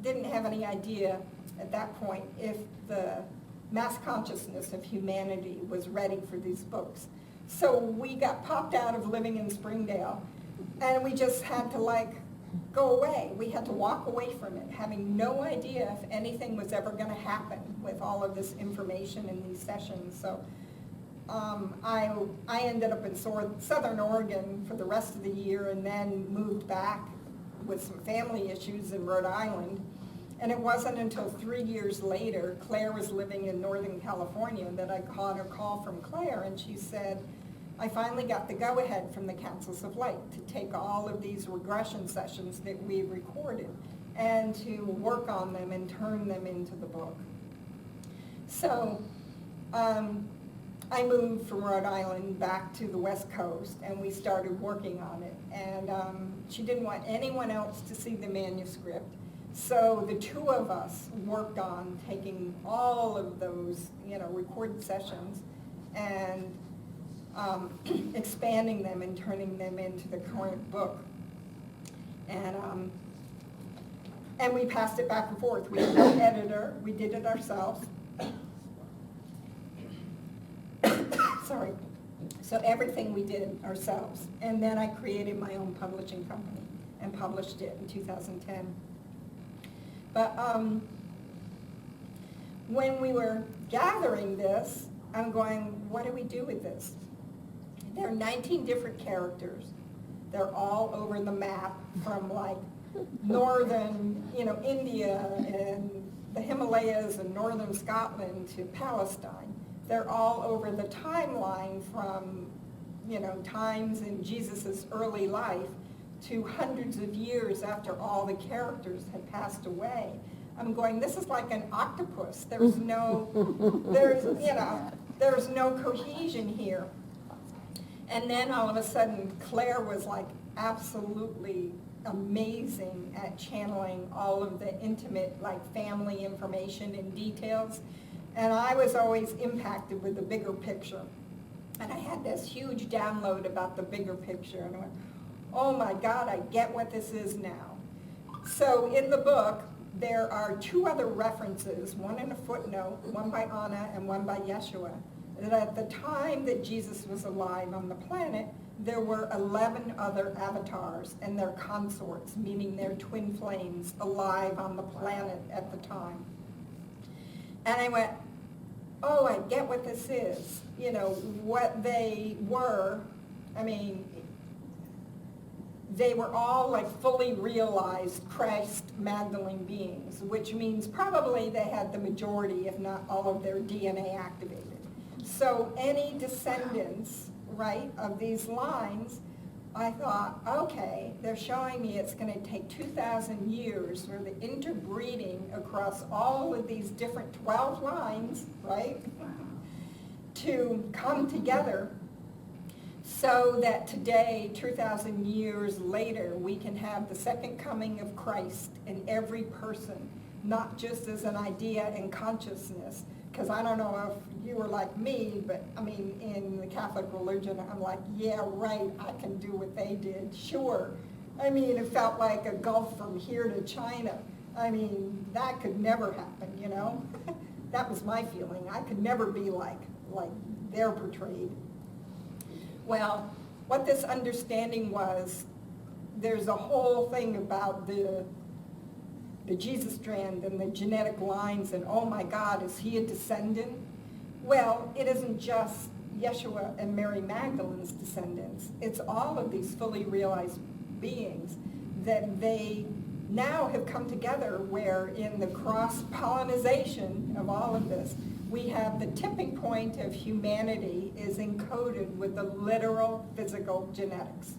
Speaker 2: didn't have any idea at that point if the mass consciousness of humanity was ready for these books. So we got popped out of living in Springdale, and we just had to go away. We had to walk away from it, having no idea if anything was ever going to happen with all of this information in these sessions. So I ended up in Southern Oregon for the rest of the year, and then moved back with some family issues in Rhode Island. And it wasn't until 3 years later, Claire was living in Northern California, that I caught a call from Claire, and she said, I finally got the go-ahead from the Councils of Light to take all of these regression sessions that we recorded and to work on them and turn them into the book. So I moved from Rhode Island back to the West Coast, and we started working on it. And she didn't want anyone else to see the manuscript. So the two of us worked on taking all of those, recorded sessions and expanding them and turning them into the current book. And we passed it back and forth. We had no editor. We did it ourselves. Sorry. So everything we did ourselves. And then I created my own publishing company and published it in 2010. But when we were gathering this, I'm going, what do we do with this? There are 19 different characters. They're all over the map, from northern, India and the Himalayas and northern Scotland to Palestine. They're all over the timeline from, times in Jesus' early life to hundreds of years after all the characters had passed away. I'm going, this is like an octopus. There's no cohesion here. And then all of a sudden, Claire was absolutely amazing at channeling all of the intimate, family information and details. And I was always impacted with the bigger picture. And I had this huge download about the bigger picture. And I went, oh my God, I get what this is now. So in the book, there are two other references, one in a footnote, one by Anna and one by Yeshua, that at the time that Jesus was alive on the planet, there were 11 other avatars and their consorts, meaning their twin flames, alive on the planet at the time. And I went, oh, I get what this is. What they were, they were all fully realized Christ Magdalene beings, which means probably they had the majority, if not all of their DNA activated. So any descendants, of these lines, I thought, okay, they're showing me it's going to take 2,000 years for the interbreeding across all of these different 12 lines, to come together so that today, 2,000 years later, we can have the second coming of Christ in every person, not just as an idea and consciousness. Because I don't know if you were like me, but in the Catholic religion, I'm like, yeah, right, I can do what they did, sure. It felt like a gulf from here to China. That could never happen, That was my feeling. I could never be like they're portrayed. Well, what this understanding was, there's a whole thing about the Jesus Strand and the genetic lines, and oh my God, is he a descendant? Well, it isn't just Yeshua and Mary Magdalene's descendants. It's all of these fully realized beings that they now have come together, where in the cross-pollinization of all of this, we have the tipping point of humanity is encoded with the literal physical genetics.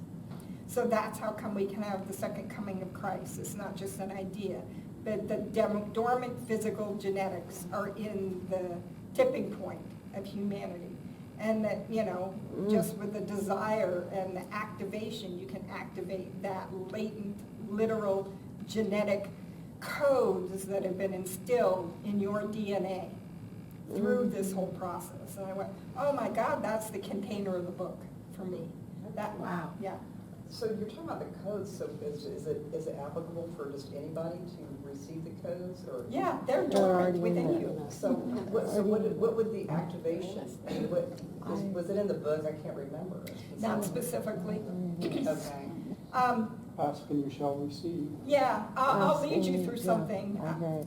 Speaker 2: So that's how come we can have the second coming of Christ. It's not just an idea, but the dormant physical genetics are in the tipping point of humanity. And that, just with the desire and the activation, you can activate that latent, literal, genetic codes that have been instilled in your DNA through this whole process. And I went, oh my God, that's the container of the book for me. That,
Speaker 1: Wow.
Speaker 2: Yeah.
Speaker 3: So you're talking about the codes, so is it applicable for just anybody to receive the codes, or?
Speaker 2: Yeah, they're
Speaker 4: They're already
Speaker 2: dormant
Speaker 4: in
Speaker 2: within
Speaker 4: there.
Speaker 2: you.
Speaker 3: So what would the activation, was it in the book? I can't remember.
Speaker 2: Not specifically.
Speaker 3: Okay.
Speaker 5: Ask and you shall receive.
Speaker 2: Yeah, I'll
Speaker 4: Ask
Speaker 2: lead you
Speaker 4: and-
Speaker 2: through
Speaker 4: yeah,
Speaker 2: something,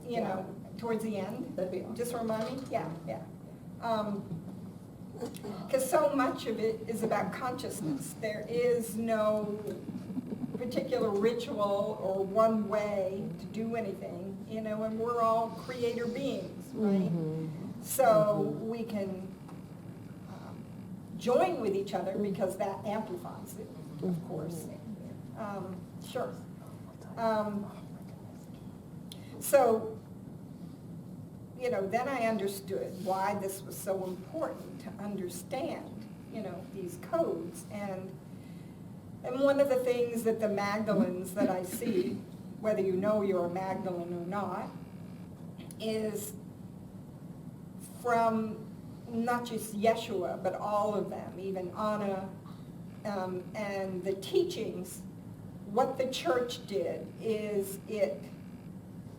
Speaker 4: okay.
Speaker 2: towards the end.
Speaker 3: That'd be awesome.
Speaker 2: Just remind me, yeah. Because so much of it is about consciousness. There is no particular ritual or one way to do anything, and we're all creator beings, right? So we can join with each other because that amplifies it, of course. Sure. So, then I understood why this was so important to understand, these codes. And one of the things that the Magdalenes that I see, whether you know you're a Magdalene or not, is from not just Yeshua, but all of them, even Anna, and the teachings. What the church did is it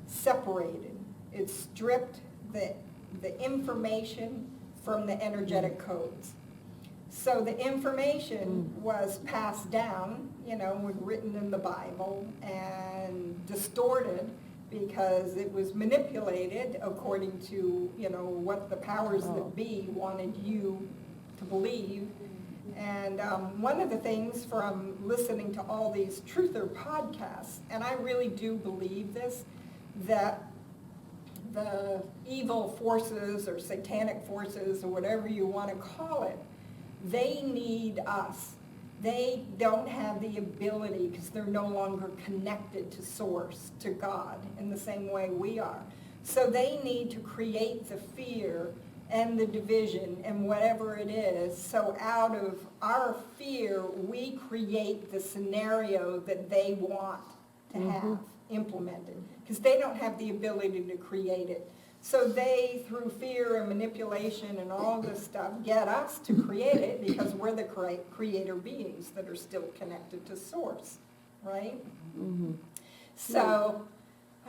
Speaker 2: separated, it stripped the information from the energetic codes. So the information was passed down, written in the Bible, and distorted because it was manipulated according to, what the powers that be wanted you to believe. And one of the things from listening to all these truther podcasts, and I really do believe this, that the evil forces or satanic forces or whatever you want to call it, they need us. They don't have the ability because they're no longer connected to source, to God, in the same way we are. So they need to create the fear and the division and whatever it is. So out of our fear, we create the scenario that they want to have implemented, because they don't have the ability to create it. So they, through fear and manipulation and all this stuff, get us to create it because we're the creator beings that are still connected to source, right? So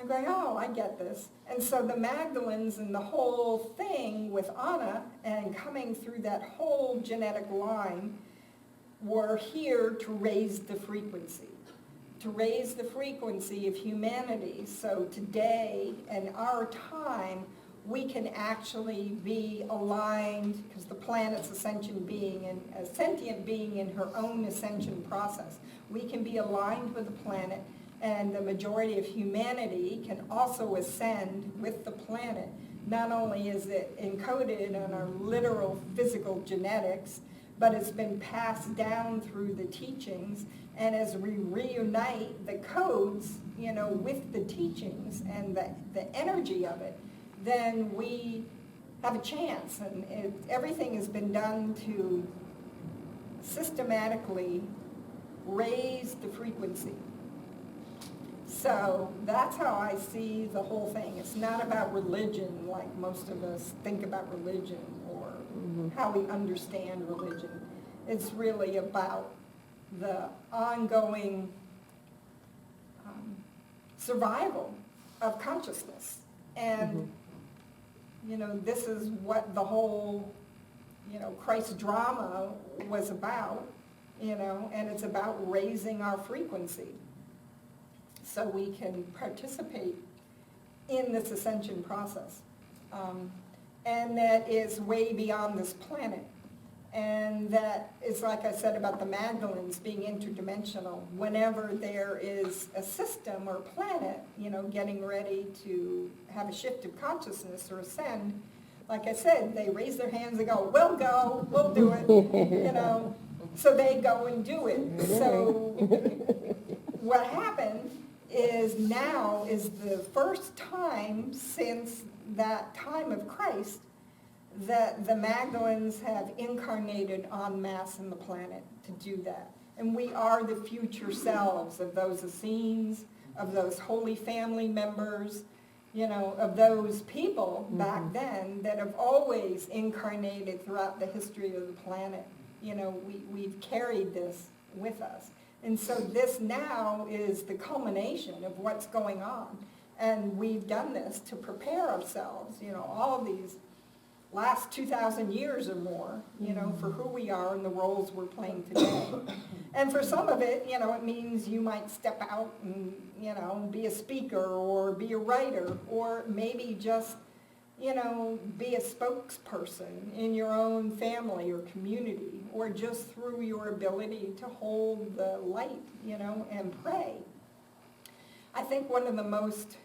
Speaker 2: I'm going, oh, I get this. And so the Magdalenes and the whole thing with Anna and coming through that whole genetic line were here to raise the frequency. To raise the frequency of humanity. So today, in our time, we can actually be aligned, because the planet's ascension being, and a sentient being in her own ascension process, we can be aligned with the planet, and the majority of humanity can also ascend with the planet. Not only is it encoded in our literal physical genetics, but it's been passed down through the teachings. And as we reunite the codes, with the teachings and the energy of it, then we have a chance. And everything has been done to systematically raise the frequency. So that's how I see the whole thing. It's not about religion like most of us think about religion, or how we understand religion. It's really about the ongoing survival of consciousness. And, this is what the whole, Christ drama was about, and it's about raising our frequency so we can participate in this ascension process. And that is way beyond this planet. And that is, like I said about the Magdalenes being interdimensional. Whenever there is a system or planet, getting ready to have a shift of consciousness or ascend, like I said, they raise their hands and go, we'll go, we'll do it, So they go and do it. So what happened is now is the first time since that time of Christ that the Magdalenes have incarnated en masse in the planet to do that. And we are the future selves of those Essenes, of those Holy Family members, of those people back then that have always incarnated throughout the history of the planet. We've carried this with us. And so this now is the culmination of what's going on. And we've done this to prepare ourselves, all of these last 2,000 years or more, for who we are and the roles we're playing today. And for some of it, it means you might step out and, be a speaker or be a writer or maybe just, be a spokesperson in your own family or community or just through your ability to hold the light, and pray. I think one of the most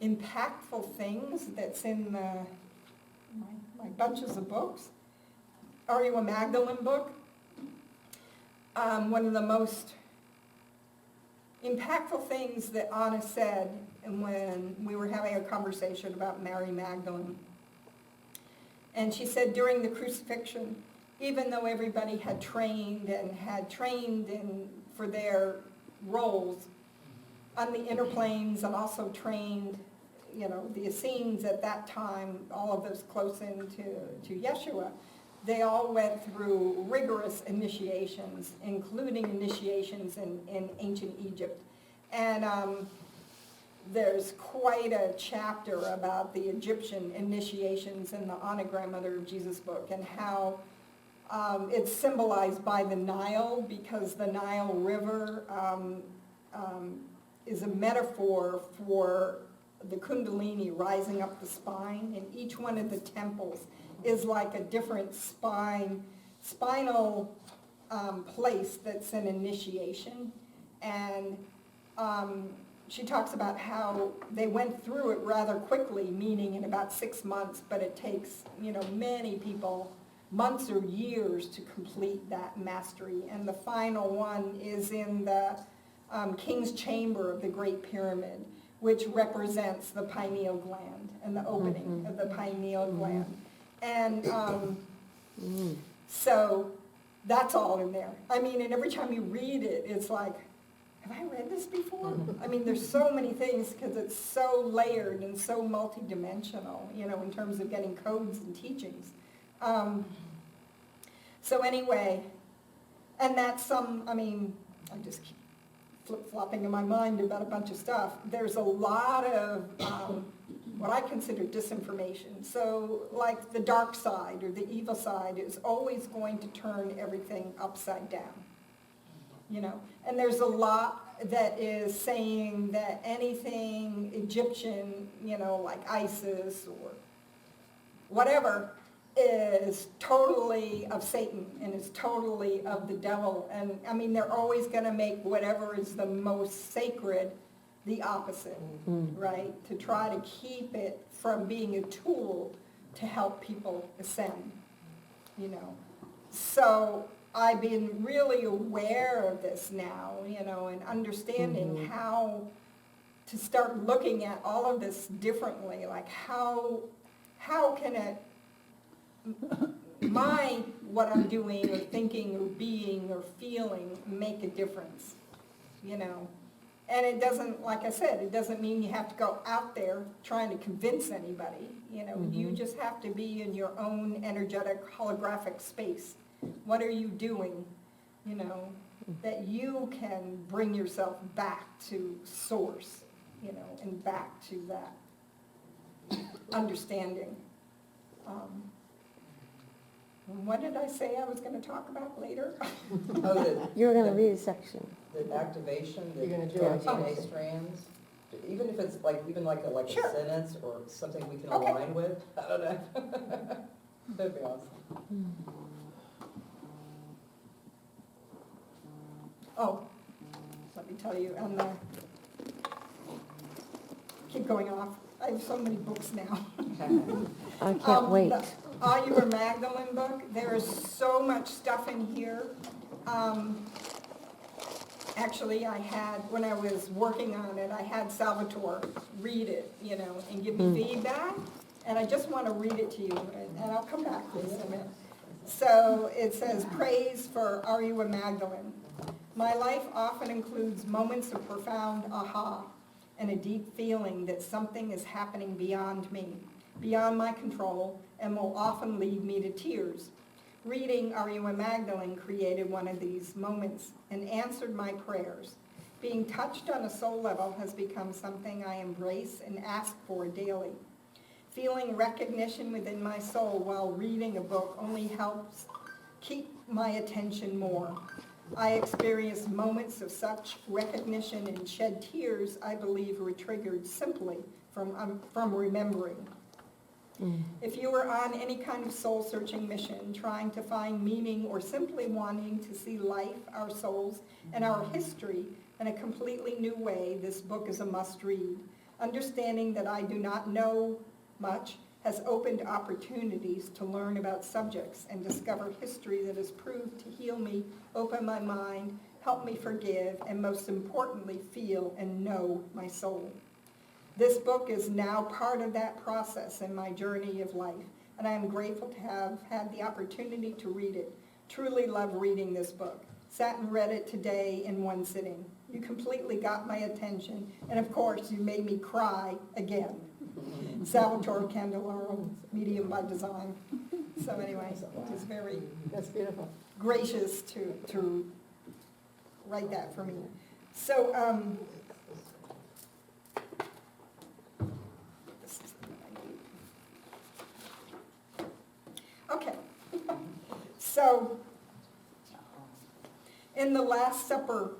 Speaker 2: impactful things that's in my bunches of books, Are You a Magdalene book? One of the most impactful things that Anna said when we were having a conversation about Mary Magdalene. And she said during the crucifixion, even though everybody had trained for their roles on the inner planes and also trained, the Essenes at that time, all of those close in to Yeshua, they all went through rigorous initiations, including initiations in ancient Egypt. And there's quite a chapter about the Egyptian initiations in the Anagram-Mother of Jesus book and how it's symbolized by the Nile, because the Nile River is a metaphor for the Kundalini rising up the spine, and each one of the temples is like a different spinal place that's an initiation. And she talks about how they went through it rather quickly, meaning in about 6 months, but it takes, many people months or years to complete that mastery. And the final one is in the King's Chamber of the Great Pyramid, which represents the pineal gland and the opening of the pineal gland. And so that's all in there. And every time you read it, it's like, have I read this before? There's so many things because it's so layered and so multidimensional, in terms of getting codes and teachings. So anyway, and that's I just keep flip-flopping in my mind about a bunch of stuff. There's a lot of what I consider disinformation. So like the dark side or the evil side is always going to turn everything upside down. And there's a lot that is saying that anything Egyptian, like ISIS or whatever, is totally of Satan and is totally of the devil. And they're always going to make whatever is the most sacred the opposite, right? To try to keep it from being a tool to help people ascend, So I've been really aware of this now, and understanding how to start looking at all of this differently. Like how can it, what I'm doing or thinking or being or feeling make a difference, And it doesn't, like I said, it doesn't mean you have to go out there trying to convince anybody, You just have to be in your own energetic holographic space. What are you doing, that you can bring yourself back to source, and back to that understanding. What did I say I was going to talk about later?
Speaker 4: You were going to read a section.
Speaker 3: The activation, the
Speaker 1: You're gonna do
Speaker 3: 14A strands, even if it's like a
Speaker 2: Sure.
Speaker 3: sentence or something we can
Speaker 2: Okay.
Speaker 3: align with, I don't know. That'd be awesome.
Speaker 2: Oh, let me tell you, keep going off. I have so many books now.
Speaker 4: I can't wait.
Speaker 2: The Are You a Magdalene book, there is so much stuff in here. Actually, when I was working on it, I had Salvatore read it, and give me feedback. And I just want to read it to you, and I'll come back to this in a minute. So it says, praise for Are You a Magdalene? My life often includes moments of profound aha and a deep feeling that something is happening beyond me, beyond my control, and will often lead me to tears. Reading Are You a Magdalene created one of these moments and answered my prayers. Being touched on a soul level has become something I embrace and ask for daily. Feeling recognition within my soul while reading a book only helps keep my attention more. I experienced moments of such recognition and shed tears I believe were triggered simply from remembering. If you are on any kind of soul-searching mission, trying to find meaning or simply wanting to see life, our souls, and our history in a completely new way, this book is a must-read. Understanding that I do not know much has opened opportunities to learn about subjects and discover history that has proved to heal me, open my mind, help me forgive, and most importantly, feel and know my soul. This book is now part of that process in my journey of life, and I am grateful to have had the opportunity to read it. Truly love reading this book. Sat and read it today in one sitting. You completely got my attention, and of course, you made me cry again. Salvatore Candelaro, Medium by Design. So anyway, it was very
Speaker 1: That's beautiful.
Speaker 2: gracious to write that for me. So, okay. So, in the Last Supper,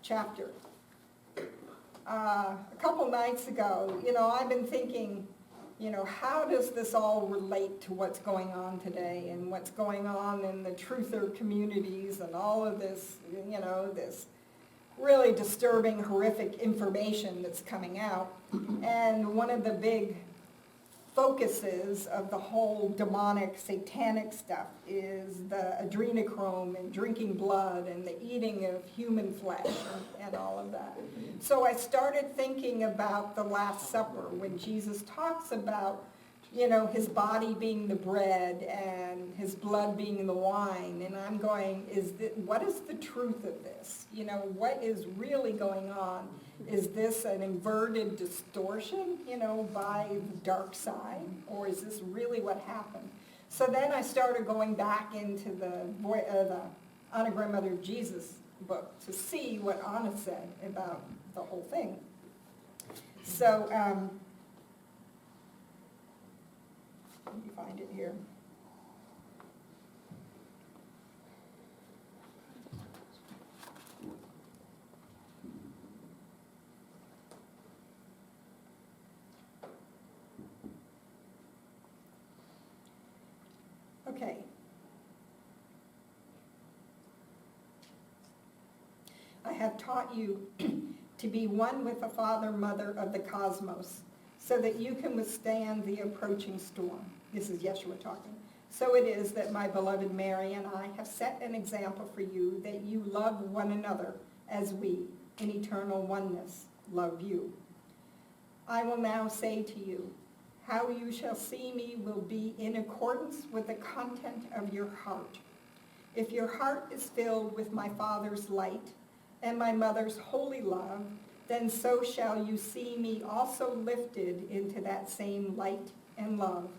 Speaker 2: chapter. A couple nights ago, I've been thinking, how does this all relate to what's going on today and what's going on in the truther communities and all of this, this really disturbing, horrific information that's coming out. And one of the big focuses of the whole demonic, satanic stuff is the adrenochrome and drinking blood and the eating of human flesh and all of that. So I started thinking about the Last Supper when Jesus talks about, you know, his body being the bread and his blood being the wine. And I'm going, what is the truth of this? You know, what is really going on? Is this an inverted distortion, you know, by the dark side? Or is this really what happened? So then I started going back into the Anna Grandmother of Jesus book to see what Anna said about the whole thing. So, let me find it here. Okay. I have taught you to be one with the Father, Mother of the cosmos, so that you can withstand the approaching storm. This is Yeshua talking. So it is that my beloved Mary and I have set an example for you that you love one another as we, in eternal oneness, love you. I will now say to you, how you shall see me will be in accordance with the content of your heart. If your heart is filled with my Father's light and my mother's holy love, then so shall you see me also lifted into that same light and love.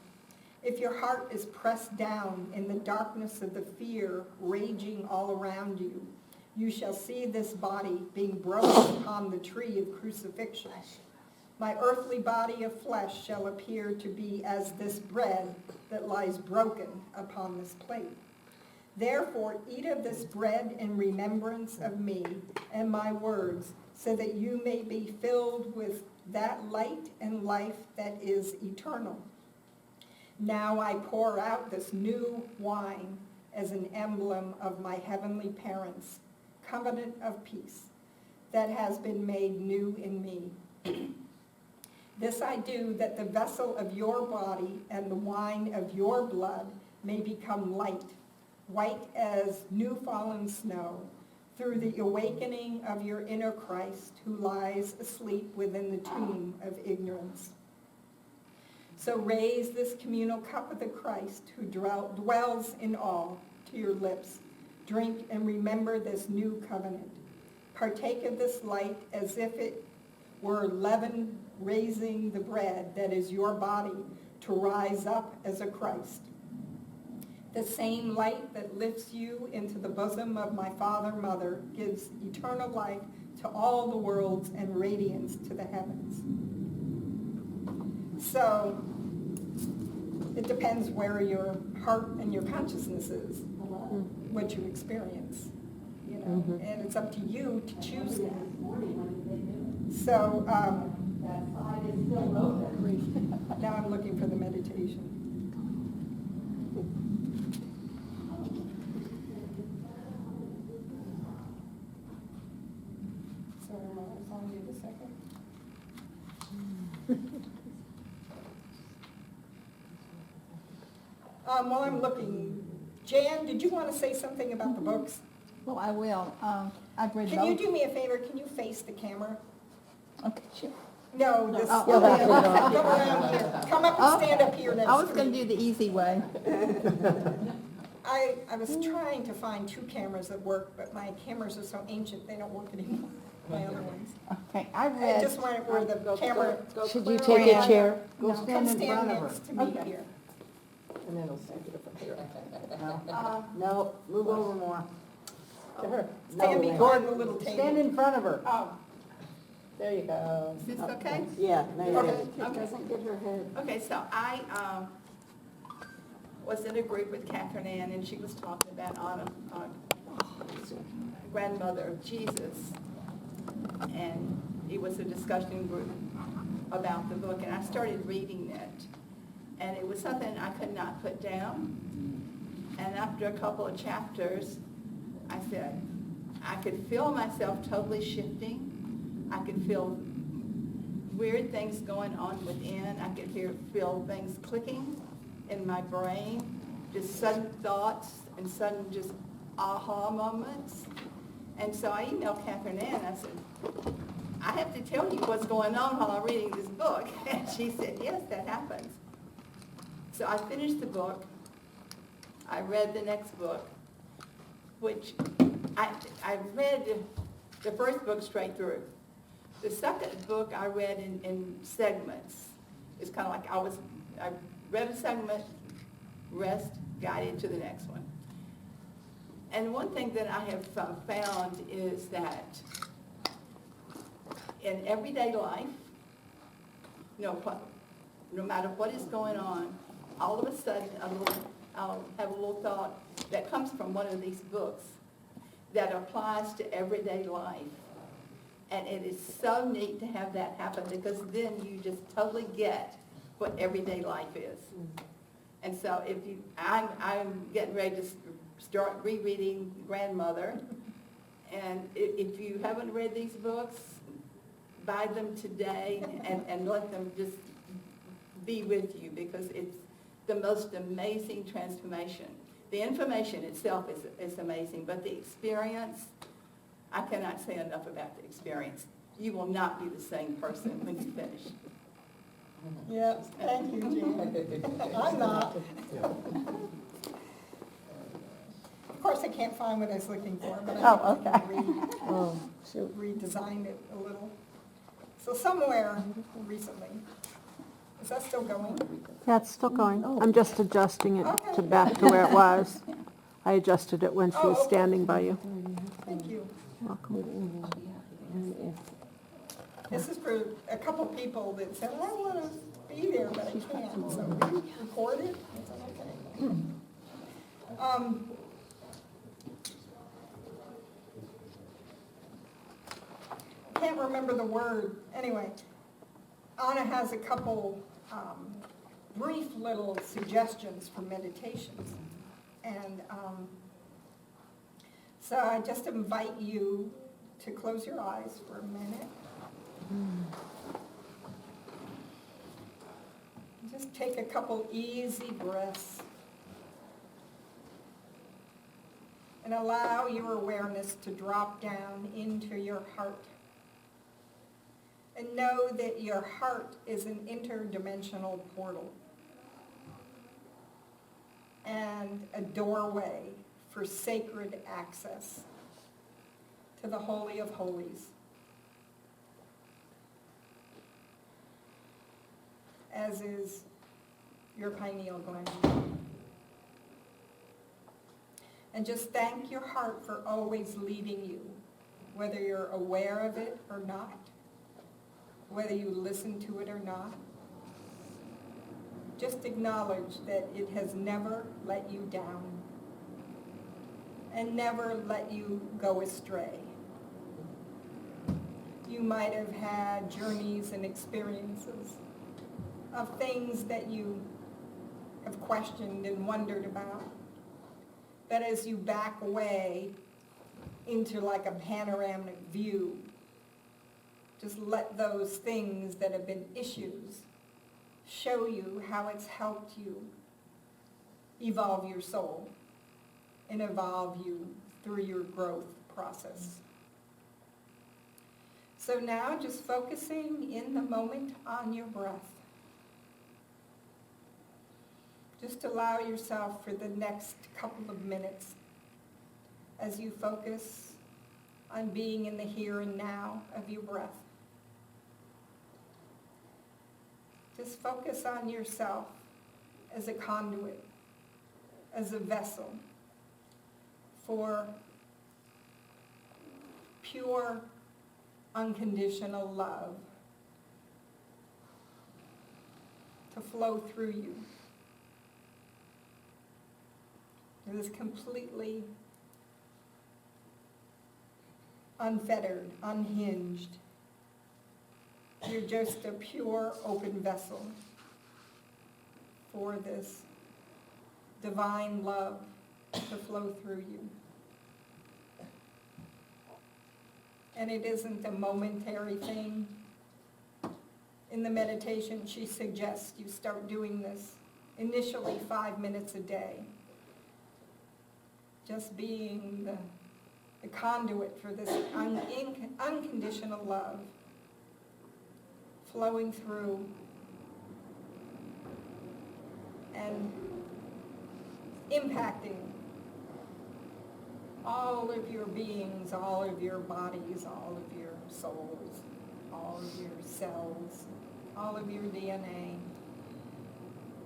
Speaker 2: If your heart is pressed down in the darkness of the fear raging all around you, you shall see this body being broken upon the tree of crucifixion. My earthly body of flesh shall appear to be as this bread that lies broken upon this plate. Therefore, eat of this bread in remembrance of me and my words, so that you may be filled with that light and life that is eternal. Now I pour out this new wine as an emblem of my heavenly parents' covenant of peace that has been made new in me. This I do that the vessel of your body and the wine of your blood may become light, white as new fallen snow, through the awakening of your inner Christ who lies asleep within the tomb of ignorance. So raise this communal cup of the Christ who dwells in all to your lips. Drink and remember this new covenant. Partake of this light as if it were leaven raising the bread that is your body to rise up as a Christ. The same light that lifts you into the bosom of my Father, Mother, gives eternal life to all the worlds and radiance to the heavens. So, it depends where your heart and your consciousness is, what you experience, you know, and it's up to you to choose that. So, now I'm looking for the meditation. So, I'll give a second. While I'm looking, Jan, did you want to say something about the books?
Speaker 6: Well, I will. I've read
Speaker 2: Can you
Speaker 6: both.
Speaker 2: do me a favor? Can you face the camera?
Speaker 6: Okay, sure.
Speaker 2: No, this.
Speaker 6: Oh,
Speaker 2: Come
Speaker 6: okay.
Speaker 2: around here. Come up and stand up here next
Speaker 6: I was
Speaker 2: to
Speaker 6: going
Speaker 2: me.
Speaker 6: to do the easy way.
Speaker 2: I was trying to find two cameras that work, but my cameras are so ancient, they don't work anymore, my other ones.
Speaker 6: Okay, I
Speaker 2: I
Speaker 6: read.
Speaker 2: just wanted where the camera,
Speaker 4: Should you
Speaker 1: Claire
Speaker 4: take a
Speaker 1: on.
Speaker 4: chair?
Speaker 5: Go
Speaker 6: No.
Speaker 2: come
Speaker 5: stand in
Speaker 2: stand
Speaker 5: front of her.
Speaker 2: next to me
Speaker 6: Okay.
Speaker 2: here.
Speaker 5: And then it'll send you from here. No, move over more. To her.
Speaker 2: Stand
Speaker 5: No,
Speaker 2: behind the little table.
Speaker 5: Stand in front of her.
Speaker 2: Oh,
Speaker 5: There you go.
Speaker 6: Is this okay?
Speaker 5: Yeah, now you're
Speaker 2: okay.
Speaker 5: good.
Speaker 1: Doesn't get her head.
Speaker 7: Okay, so I was in a group with Catherine Ann, and she was talking about grandmother of Jesus, and it was a discussion group about the book, and I started reading it, and it was something I could not put down, and after a couple of chapters, I said, I could feel myself totally shifting. I could feel weird things going on within. I could feel things clicking in my brain, just sudden thoughts and sudden just aha moments. And so I emailed Catherine Ann, I said, I have to tell you what's going on while I'm reading this book. And she said, yes, that happens. So I finished the book. I read the next book, which I read the first book straight through. The second book I read in segments. It's kind of like I read a segment, rest, guided to the next one. And one thing that I have found is that in everyday life, no matter what is going on, all of a sudden I'll have a little thought that comes from one of these books that applies to everyday life. And it is so neat to have that happen, because then you just totally get what everyday life is. And so I'm getting ready to start rereading Grandmother. And if you haven't read these books, buy them today and let them just be with you, because it's the most amazing transformation. The information itself is amazing, but the experience, I cannot say enough about the experience. You will not be the same person when you finish.
Speaker 2: Yes, thank you, Jan. I'm not. Of course, I can't find what I was looking for, but
Speaker 5: Oh, okay.
Speaker 4: Oh, shoot.
Speaker 2: redesigned it a little. So somewhere recently, is that still going?
Speaker 5: Yeah, it's still going.
Speaker 4: Oh.
Speaker 5: I'm just adjusting it
Speaker 2: Okay.
Speaker 5: to back to where it was. I adjusted it when she was
Speaker 2: Oh, okay.
Speaker 5: standing by you.
Speaker 2: Thank you.
Speaker 5: Welcome.
Speaker 4: And
Speaker 2: This is for a couple people that said, I want to be there, but I can't, so we record it. Is that okay? I can't remember the word. Anyway, Anna has a couple brief little suggestions for meditations. And so I just invite you to close your eyes for a minute. Just take a couple easy breaths and allow your awareness to drop down into your heart. And know that your heart is an interdimensional portal and a doorway for sacred access to the Holy of Holies. As is your pineal gland. And just thank your heart for always leading you, whether you're aware of it or not, whether you listen to it or not. Just acknowledge that it has never let you down and never let you go astray. You might have had journeys and experiences of things that you have questioned and wondered about. But as you back away into like a panoramic view, just let those things that have been issues show you how it's helped you evolve your soul and evolve you through your growth process. So now just focusing in the moment on your breath. Just allow yourself for the next couple of minutes as you focus on being in the here and now of your breath. Just focus on yourself as a conduit, as a vessel for pure, unconditional love to flow through you. It is completely unfettered, unhinged. You're just a pure, open vessel for this divine love to flow through you. And it isn't a momentary thing. in the meditation, she suggests you start doing this initially 5 minutes a day. Just being the conduit for this unconditional love flowing through and impacting all of your beings, all of your bodies, all of your souls, all of your cells, all of your DNA,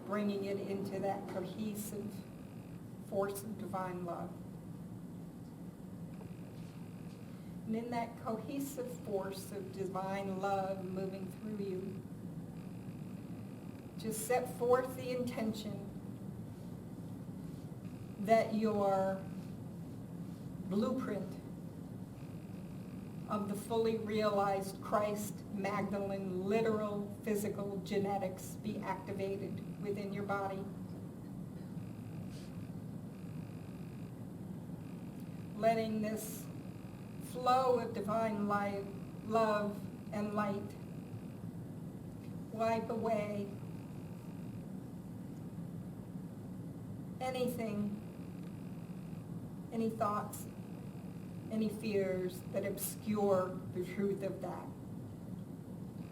Speaker 2: bringing it into that cohesive force of divine love. And in that cohesive force of divine love moving through you, just set forth the intention that your blueprint of the fully realized Christ Magdalene literal physical genetics be activated within your body. Letting this flow of divine light, love and light wipe away anything, any thoughts, any fears that obscure the truth of that,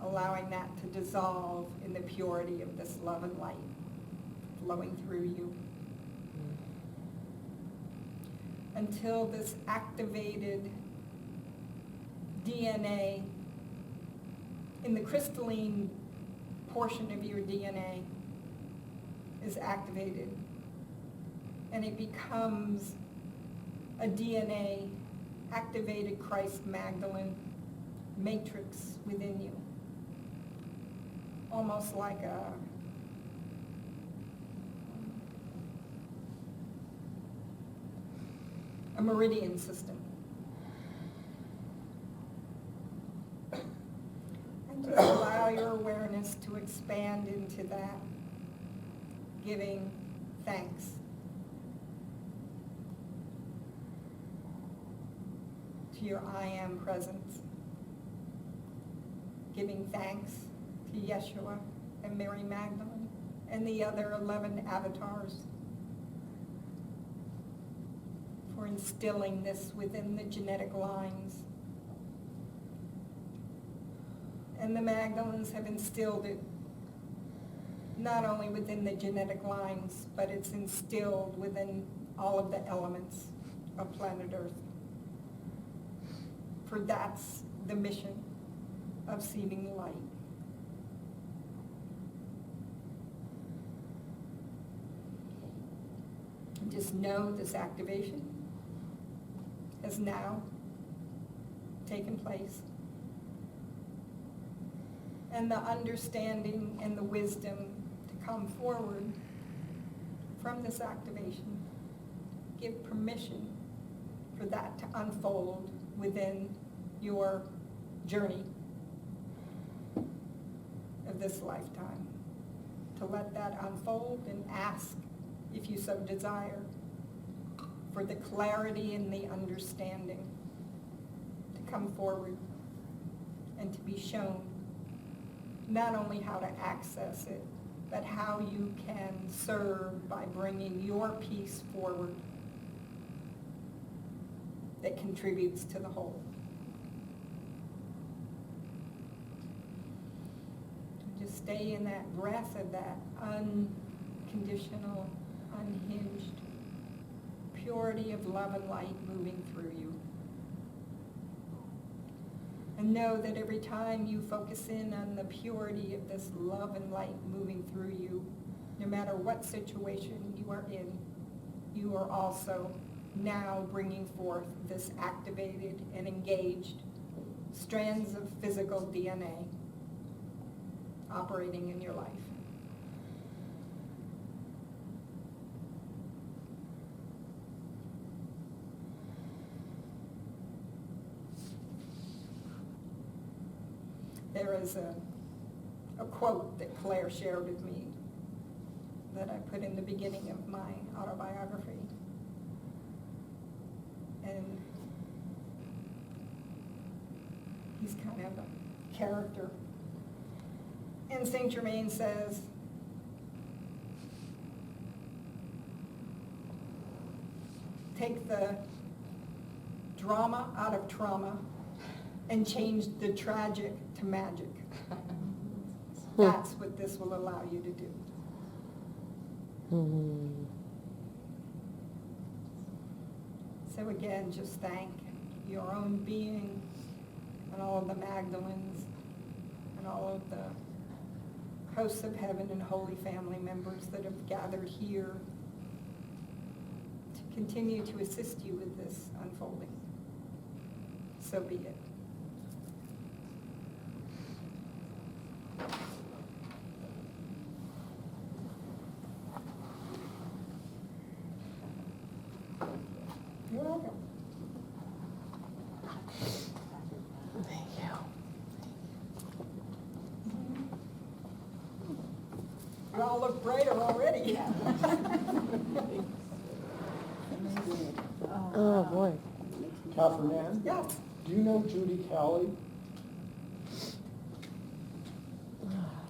Speaker 2: allowing that to dissolve in the purity of this love and light flowing through you. Until this activated DNA in the crystalline portion of your DNA is activated and it becomes a DNA activated Christ Magdalene matrix within you. Almost like a meridian system. And just allow your awareness to expand into that, giving thanks. To your I am presence. Giving thanks to Yeshua and Mary Magdalene and the other 11 avatars for instilling this within the genetic lines. And the Magdalenes have instilled it not only within the genetic lines, but it's instilled within all of the elements of planet Earth. For that's the mission of seeding light. And just know this activation has now taken place. And the understanding and the wisdom to come forward from this activation, give permission for that to unfold within your journey of this lifetime. To let that unfold and ask, if you so desire, for the clarity and the understanding to come forward and to be shown not only how to access it, but how you can serve by bringing your piece forward that contributes to the whole. Just stay in that breath of that unconditional, unhinged purity of love and light moving through you. And know that every time you focus in on the purity of this love and light moving through you, no matter what situation you are in, you are also now bringing forth this activated and engaged strands of physical DNA operating in your life. There is a quote that Claire shared with me that I put in the beginning of my autobiography. And he's kind of a character And Saint Germain says, take the drama out of trauma and change the tragic to magic. That's what this will allow you to do. So again, just thank your own being and all of the Magdalenes and all of the hosts of heaven and holy family members that have gathered here to continue to assist you with this unfolding. So be it. You're welcome.
Speaker 4: Thank you.
Speaker 2: You all look brighter already.
Speaker 4: Oh, boy.
Speaker 8: Catherine Ann,
Speaker 2: Yes.
Speaker 8: do you know Judy Callie?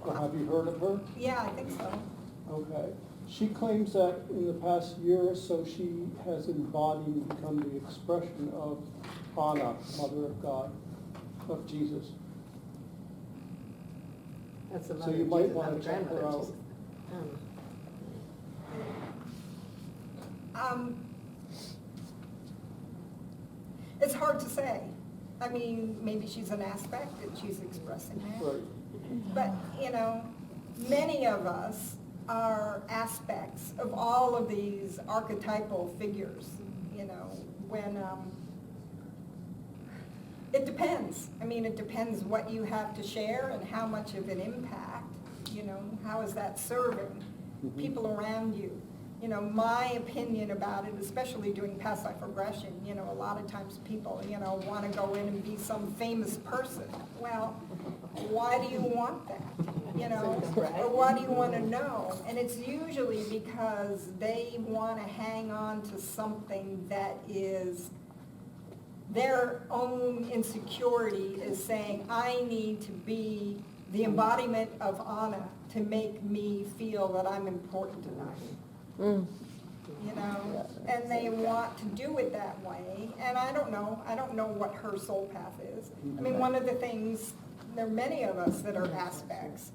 Speaker 8: Or have you heard of her?
Speaker 2: Yeah, I think so.
Speaker 8: Okay. She claims that in the past year or so, she has embodied and become the expression of Anna, Mother of God, of Jesus.
Speaker 5: That's the
Speaker 8: So
Speaker 5: mother
Speaker 8: you
Speaker 5: of
Speaker 8: might
Speaker 5: Jesus,
Speaker 8: wanna
Speaker 5: not the
Speaker 8: check her
Speaker 5: grandmother of
Speaker 8: out.
Speaker 5: Jesus.
Speaker 2: It's hard to say. I mean, maybe she's an aspect that she's expressing there.
Speaker 8: Right.
Speaker 2: But, you know, many of us are aspects of all of these archetypal figures, you know, when, it depends. I mean, it depends what you have to share and how much of an impact, you know, how is that serving people around you. You know, my opinion about it, especially doing past life regression, you know, a lot of times people, you know, want to go in and be some famous person. Well, why do you want that? You know, or why do you want to know? And it's usually because they want to hang on to something that is their own insecurity is saying, I need to be the embodiment of Anna to make me feel that I'm important enough. You know, and they want to do it that way, and I don't know what her soul path is. I mean, one of the things, there are many of us that are aspects.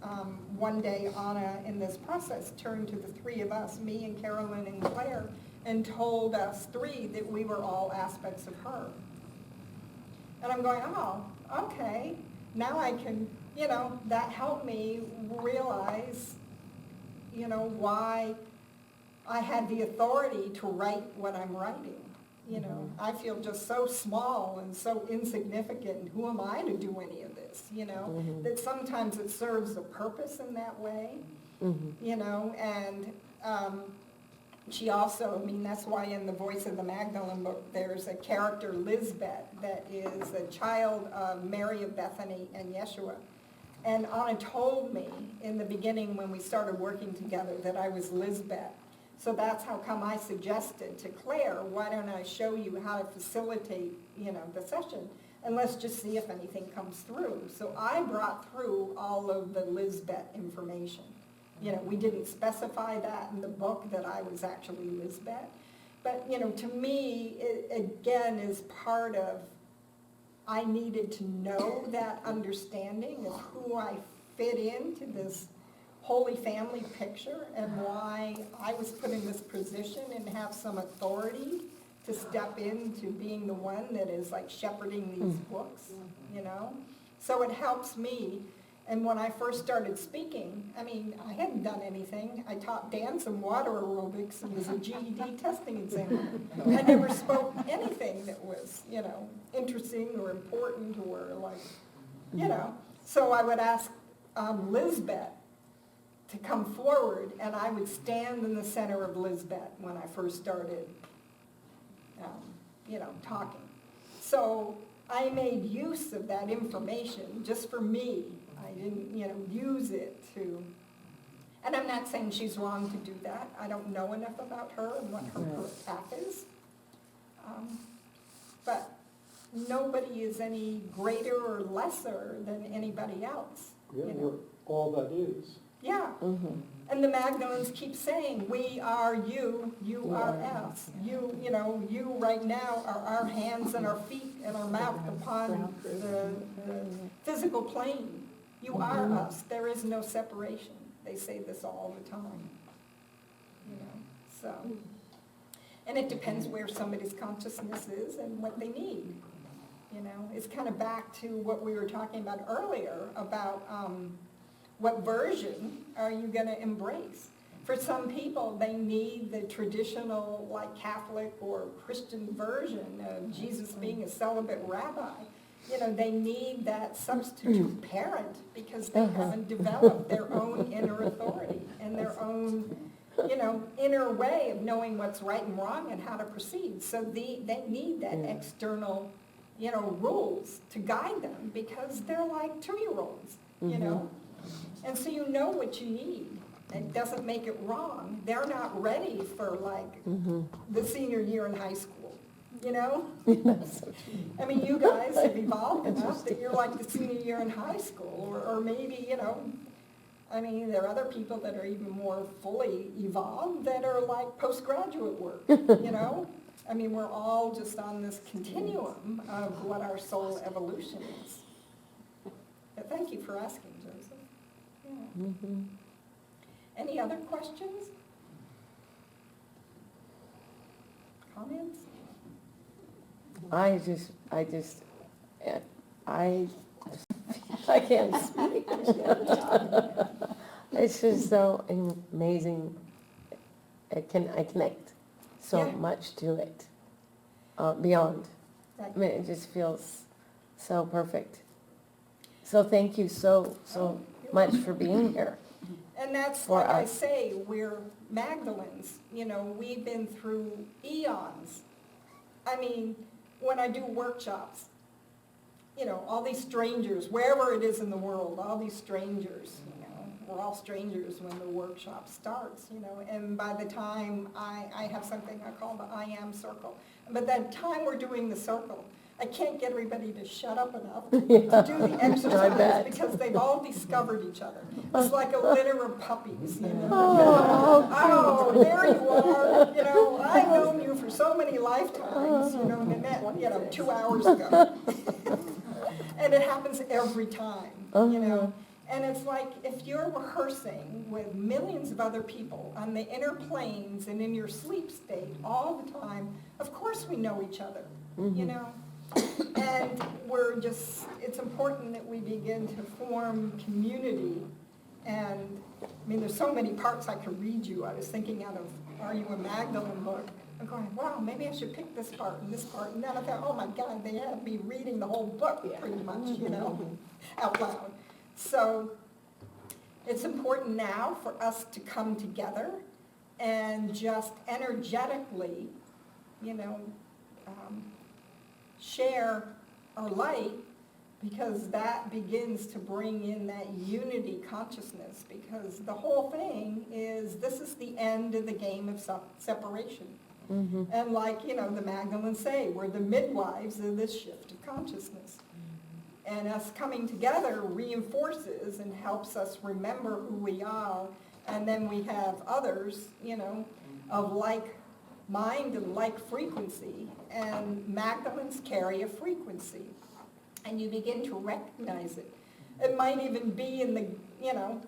Speaker 2: One day, Anna, in this process, turned to the three of us, me and Carolyn and Claire, and told us three that we were all aspects of her. And I'm going, oh, okay, now I can, you know, that helped me realize, you know, why I had the authority to write what I'm writing. You know, I feel just so small and so insignificant, and who am I to do any of this, you know? That sometimes it serves a purpose in that way, you know, and she also, I mean, that's why in the Voice of the Magdalene book, there's a character, Lisbeth, that is a child of Mary of Bethany and Yeshua. And Anna told me in the beginning when we started working together that I was Lisbeth. So that's how come I suggested to Claire, why don't I show you how to facilitate, you know, the session, and let's just see if anything comes through. So I brought through all of the Lisbeth information. You know, we didn't specify that in the book that I was actually Lisbeth, but, you know, to me, it again is part of, I needed to know that understanding of who I fit into this Holy Family picture and why I was put in this position and have some authority to step into being the one that is like shepherding these books, you know? So it helps me. And when I first started speaking, I mean, I hadn't done anything. I taught dance and water aerobics and was a GED testing examiner. I never spoke anything that was, you know, interesting or important or like, you know. So I would ask Lisbeth to come forward, and I would stand in the center of Lisbeth when I first started, you know, talking. So I made use of that information just for me. I didn't, you know, use it to, and I'm not saying she's wrong to do that. I don't know enough about her and what her path is. But nobody is any greater or lesser than anybody else.
Speaker 8: Yeah,
Speaker 2: You know.
Speaker 8: all that is.
Speaker 2: Yeah. And the Magdalens keep saying, we are you, you are us. You know, you right now are our hands and our feet and our mouth upon the physical plane. You are us. There is no separation. They say this all the time. You know, so. And it depends where somebody's consciousness is and what they need. You know, it's kind of back to what we were talking about earlier about what version are you going to embrace? For some people, they need the traditional, like Catholic or Christian version of Jesus being a celibate rabbi. You know, they need that substitute parent because they haven't developed their own inner authority and their own, you know, inner way of knowing what's right and wrong and how to proceed. So they need that external, you know, rules to guide them because they're like 2-year-olds, you know. And so you know what you need. It doesn't make it wrong. They're not ready for like the senior year in high school, you know? I mean, you guys have evolved enough that you're like the senior year in high school, or maybe, you know, I mean, there are other people that are even more fully evolved that are like postgraduate work, you know? I mean, we're all just on this continuum of what our soul evolution is. But thank you for asking, Joseph. Yeah. Any other questions? Comments?
Speaker 4: I can't speak. It's just so amazing. I connect so
Speaker 2: Yeah.
Speaker 4: much to it, beyond.
Speaker 2: Right.
Speaker 4: I mean, it just feels so perfect. So thank you so much for being here.
Speaker 2: And that's,
Speaker 4: For
Speaker 2: like I
Speaker 4: us.
Speaker 2: say, we're Magdalens. You know, we've been through eons. I mean, when I do workshops, you know, all these strangers, wherever it is in the world, all these strangers, you know, we're all strangers when the workshop starts, you know, and by the time I have something I call the I am circle. But that time we're doing the circle, I can't get everybody to shut up enough to do the exercise
Speaker 4: bet.
Speaker 2: because they've all discovered each other. It's like a litter of puppies, you know. Oh, there you are, you know, I've known you for so many lifetimes, you know, Nanette, you know, 2 hours ago. And it happens every time, you know. And it's like if you're rehearsing with millions of other people on the inner planes and in your sleep state all the time, of course we know each other, you know. And we're just, it's important that we begin to form community. And, I mean, there's so many parts I could read you. I was thinking out of Are You a Magdalene book. I'm going, wow, maybe I should pick this part and this part. And then I thought, oh my God, they had me reading the whole book pretty much, you know, out loud. So it's important now for us to come together and just energetically, you know, share our light, because that begins to bring in that unity consciousness, because the whole thing is this is the end of the game of separation. And like, you know, the Magdalens say, we're the midwives of this shift of consciousness. And us coming together reinforces and helps us remember who we are, and then we have others, you know, of like mind and like frequency, and Magdalens carry a frequency, and you begin to recognize it. It might even be in the, you know,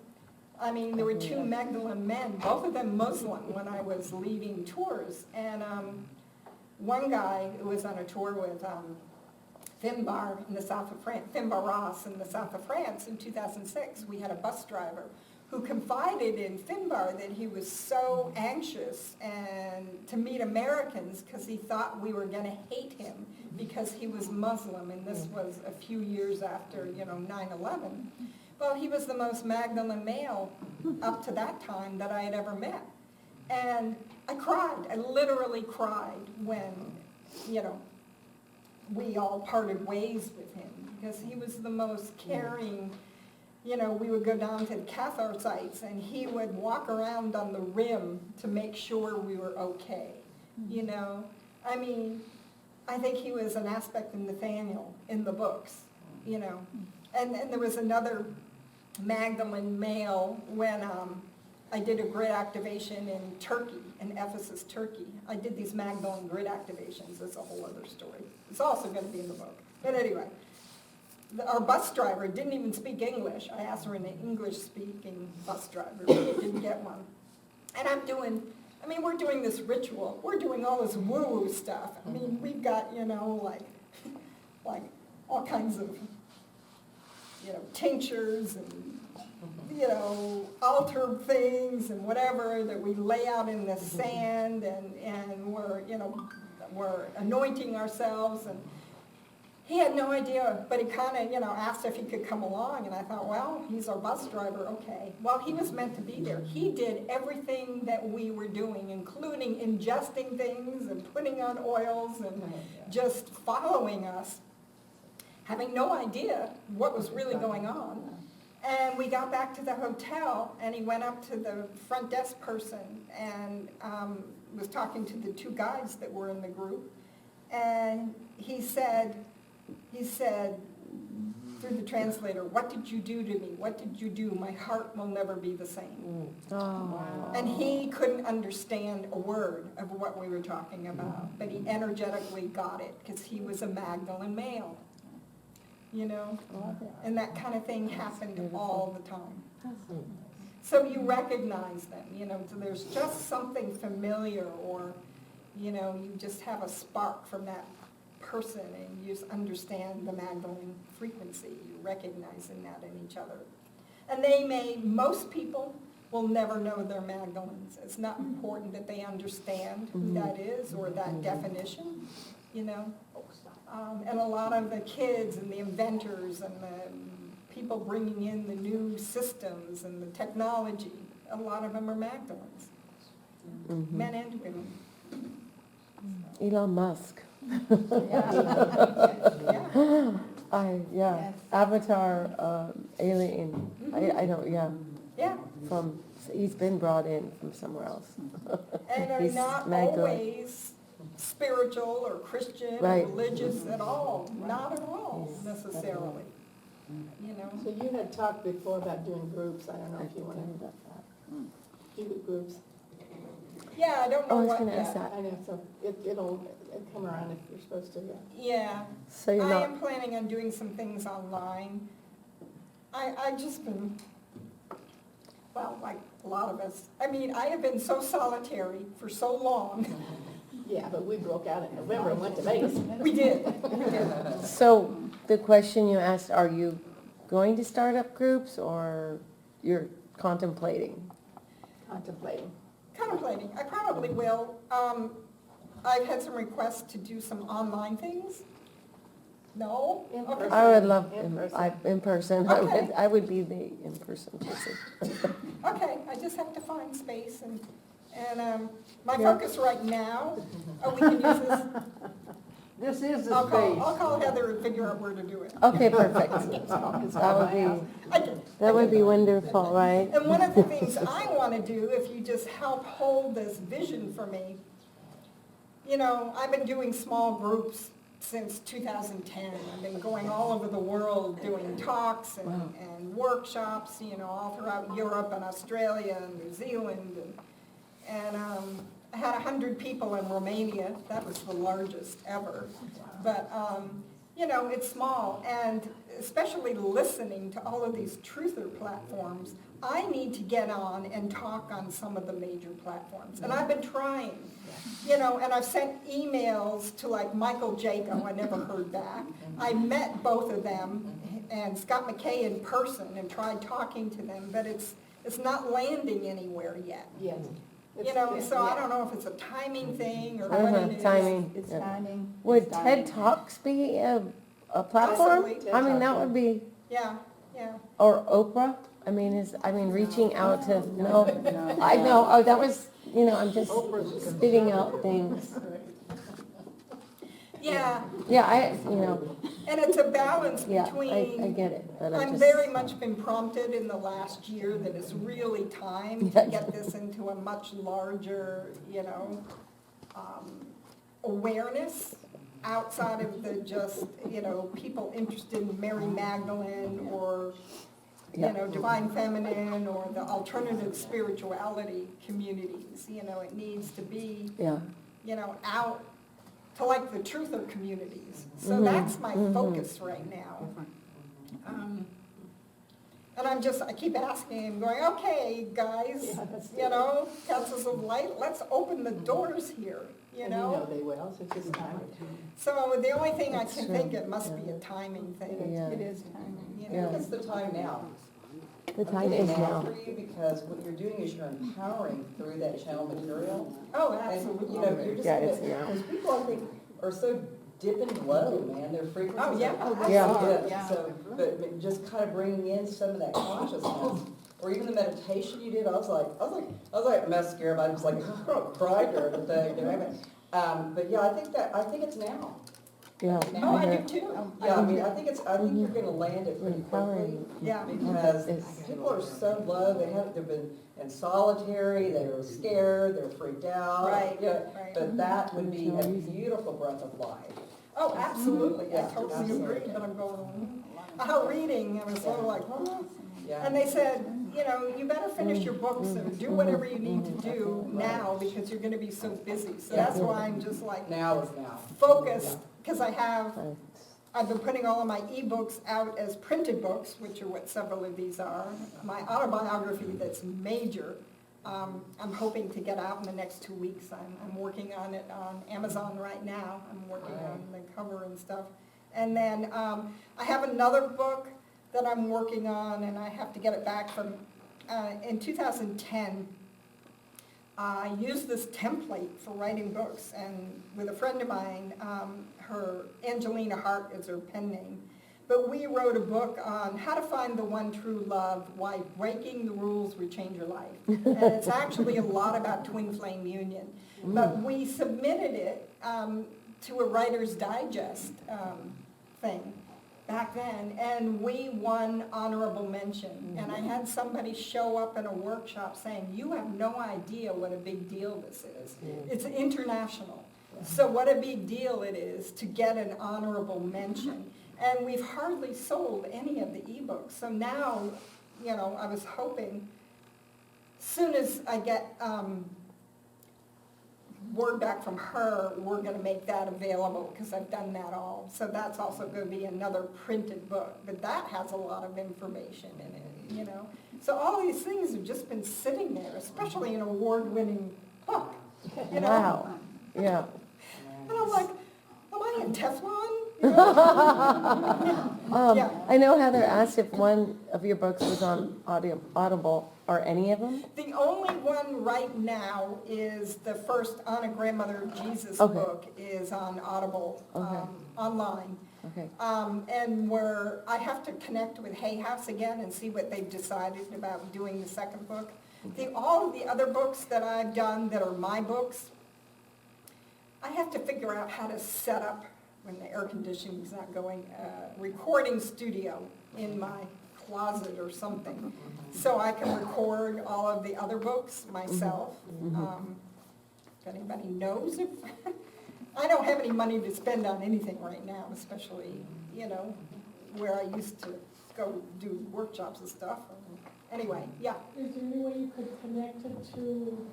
Speaker 2: I mean, there were 2 Magdalene men, both of them Muslim, when I was leading tours, and one guy who was on a tour with Finbar in the south of France, Finbar Ross in the south of France in 2006, we had a bus driver who confided in Finbar that he was so anxious and to meet Americans because he thought we were going to hate him because he was Muslim, and this was a few years after, you know, 9/11. Well, he was the most Magdalene male up to that time that I had ever met. And I cried. I literally cried when, you know, we all parted ways with him, because he was the most caring. You know, we would go down to the Cathar sites, and he would walk around on the rim to make sure we were okay, you know. I mean, I think he was an aspect of Nathaniel in the books, you know. And there was another Magdalen male when I did a grid activation in Turkey, in Ephesus, Turkey. I did these Magdalen grid activations. That's a whole other story. It's also going to be in the book. But anyway, our bus driver didn't even speak English. I asked her an English-speaking bus driver, but we didn't get one. And we're doing this ritual. We're doing all this woo-woo stuff. I mean, we've got, like all kinds of, tinctures and, altar things and whatever that we lay out in the sand and we're anointing ourselves. And he had no idea, but he kind of, asked if he could come along. And I thought, well, he's our bus driver, okay. Well, he was meant to be there. He did everything that we were doing, including ingesting things and putting on oils and just following us, having no idea what was really going on. And we got back to the hotel, and he went up to the front desk person and was talking to the two guides that were in the group. And he said, through the translator, "What did you do to me? What did you do? My heart will never be the same."
Speaker 4: Oh.
Speaker 2: And he couldn't understand a word of what we were talking about, but he energetically got it because he was a Magdalen male. And that kind of thing happened all the time. So you recognize them, so there's just something familiar, or, you just have a spark from that person and you just understand the Magdalene frequency. You recognizing that in each other. And most people will never know they're Magdalens. It's not important that they understand who that is or that definition, and a lot of the kids and the inventors and the people bringing in the new systems and the technology, a lot of them are Magdalens, men and women.
Speaker 4: Elon Musk.
Speaker 2: Yeah.
Speaker 4: Yes. Avatar, alien. I don't,
Speaker 2: Yeah.
Speaker 4: He's been brought in from somewhere else.
Speaker 2: And are
Speaker 4: He's
Speaker 2: not
Speaker 4: Magdalene.
Speaker 2: always spiritual or Christian
Speaker 4: Right.
Speaker 2: or religious at all. Not at all, necessarily.
Speaker 1: So you had talked before about doing groups. I don't know if you want to do groups.
Speaker 2: Yeah, I don't
Speaker 4: Oh, I
Speaker 2: know
Speaker 4: was
Speaker 2: what
Speaker 4: gonna ask
Speaker 2: yet.
Speaker 4: that.
Speaker 1: I know, so it'll come around if you're supposed to, yeah.
Speaker 2: Yeah.
Speaker 4: So you're
Speaker 2: I
Speaker 4: not,
Speaker 2: am planning on doing some things online. I've just been, well, like a lot of us. I have been so solitary for so long.
Speaker 1: Yeah, but we broke out in November and went to Vegas.
Speaker 2: We did.
Speaker 4: so the question you asked, are you going to start up groups or you're contemplating?
Speaker 1: Contemplating.
Speaker 2: Contemplating. I probably will. I've had some requests to do some online things. No?
Speaker 1: In
Speaker 2: Okay.
Speaker 1: person.
Speaker 4: I would love,
Speaker 1: In
Speaker 4: in person,
Speaker 2: Okay.
Speaker 4: I would be the in-person person.
Speaker 2: Okay, I just have to find space and my focus right now, we can use this.
Speaker 5: This is the
Speaker 2: I'll
Speaker 5: space.
Speaker 2: call Heather and figure out where to do it.
Speaker 4: Okay, perfect. That would be wonderful, right?
Speaker 2: And one of the things I want to do, if you just help hold this vision for me, I've been doing small groups since 2010. I've been going all over the world doing talks and workshops, all throughout Europe and Australia and New Zealand. And I had 100 people in Romania. That was the largest ever. But, it's small. And especially listening to all of these truther platforms, I need to get on and talk on some of the major platforms. And I've been trying, and I've sent emails to like Michael Jaco. I never heard back. I met both of them and Scott McKay in person and tried talking to them, but it's not landing anywhere yet.
Speaker 1: Yes.
Speaker 2: So I don't know if it's a timing thing or what it is.
Speaker 4: Timing.
Speaker 6: It's
Speaker 4: Yeah.
Speaker 6: timing.
Speaker 4: Would
Speaker 6: It's
Speaker 4: TED
Speaker 6: timing.
Speaker 4: Talks be a platform?
Speaker 2: Possibly.
Speaker 4: I mean, that would be,
Speaker 2: Yeah.
Speaker 4: or Oprah? Reaching out to, no, I know, that was, I'm just spitting out things.
Speaker 2: Yeah,
Speaker 4: Yeah,
Speaker 2: and it's a balance
Speaker 4: yeah,
Speaker 2: between.
Speaker 4: I get it, but
Speaker 2: I'm very much been prompted in the last year that it's really time to get this into a much larger, awareness outside of the just, people interested in Mary Magdalene or
Speaker 4: Yeah.
Speaker 2: Divine Feminine or the alternative spirituality communities. It needs to be,
Speaker 4: Yeah,
Speaker 2: out to like the truther communities. So
Speaker 4: Mhm,
Speaker 2: that's my
Speaker 4: mhm.
Speaker 2: focus right now. And I keep asking him, going, okay, guys,
Speaker 1: Yeah, let's do it.
Speaker 2: councils of light, let's open the doors here,
Speaker 1: And you know they will, so it's just time.
Speaker 2: So the only thing I
Speaker 4: That's
Speaker 2: can
Speaker 4: true,
Speaker 2: think, it must be
Speaker 4: yeah.
Speaker 2: a timing thing.
Speaker 4: Yeah.
Speaker 6: It is timing.
Speaker 2: You
Speaker 3: I
Speaker 2: know?
Speaker 3: think it's the time now.
Speaker 4: the time is now.
Speaker 3: For you, because what you're doing is you're empowering through that channel material.
Speaker 2: Oh,
Speaker 3: And,
Speaker 2: absolutely.
Speaker 3: you're just
Speaker 4: Yeah,
Speaker 3: gonna,
Speaker 4: it's now.
Speaker 3: because people, I think, are so dip and low, man, their frequencies.
Speaker 2: Oh, yeah.
Speaker 3: are-
Speaker 4: Yeah.
Speaker 2: Yeah.
Speaker 3: So, but just kind of bringing in some of that consciousness, or even the meditation you did, I was like, I'm not scared, but I was like, I don't cry during the thing, but yeah, I think it's now.
Speaker 4: Yeah.
Speaker 2: Oh, I
Speaker 4: hear
Speaker 2: do too.
Speaker 3: Yeah, I mean, I think you're gonna land it pretty quickly.
Speaker 4: Empowering.
Speaker 2: Yeah.
Speaker 3: Because
Speaker 4: It's-
Speaker 3: people are so low, they've been in solitary, they're scared, they're freaked out.
Speaker 2: Right,
Speaker 3: you know,
Speaker 2: right.
Speaker 3: But that would be a beautiful breath of life.
Speaker 2: Oh, absolutely. I
Speaker 3: Yeah,
Speaker 2: totally
Speaker 3: absolutely.
Speaker 2: agree, but I'm going, reading, I was sort of like, huh?
Speaker 3: Yeah.
Speaker 2: And they said, you better finish your books or do whatever you need to do now because you're gonna be so busy. So that's why I'm just like
Speaker 3: Now is now.
Speaker 2: focused, because
Speaker 4: Right.
Speaker 2: I've been putting all of my ebooks out as printed books, which are what several of these are. My autobiography that's major, I'm hoping to get out in the next 2 weeks. I'm working on it on Amazon right now. I'm working on the cover and stuff. And then I have another book that I'm working on, and I have to get it back from, in 2010. I used this template for writing books, and with a friend of mine, her Angelina Hart is her pen name, but we wrote a book on how to find the one true love, why breaking the rules would change your life. And it's actually a lot about twin flame union. But we submitted it to a Writer's Digest thing back then, and we won honorable mention. And I had somebody show up in a workshop saying, you have no idea what a big deal this is. It's international. So what a big deal it is to get an honorable mention. And we've hardly sold any of the ebooks. So now, I was hoping, soon as I get word back from her, we're going to make that available because I've done that all. So that's also going to be another printed book, but that has a lot of information in it, So all these things have just been sitting there, especially an award-winning book,
Speaker 4: Wow, yeah.
Speaker 2: And I'm like, am I in Teflon? Yeah.
Speaker 4: I know Heather asked if one of your books was on Audible, or any of them?
Speaker 2: The only one right now is the first On a Grandmother of Jesus
Speaker 4: Okay.
Speaker 2: book is on Audible,
Speaker 4: Okay.
Speaker 2: online.
Speaker 4: Okay,
Speaker 2: And where I have to connect with Hay House again and see what they've decided about doing the second book. All of the other books that I've done that are my books, I have to figure out how to set up, when the air conditioning's not going, a recording studio in my closet or something, so I can record all of the other books myself. If anybody knows if, I don't have any money to spend on anything right now, especially, where I used to go do workshops and stuff. Anyway, yeah.
Speaker 9: Is there any way you could connect it to,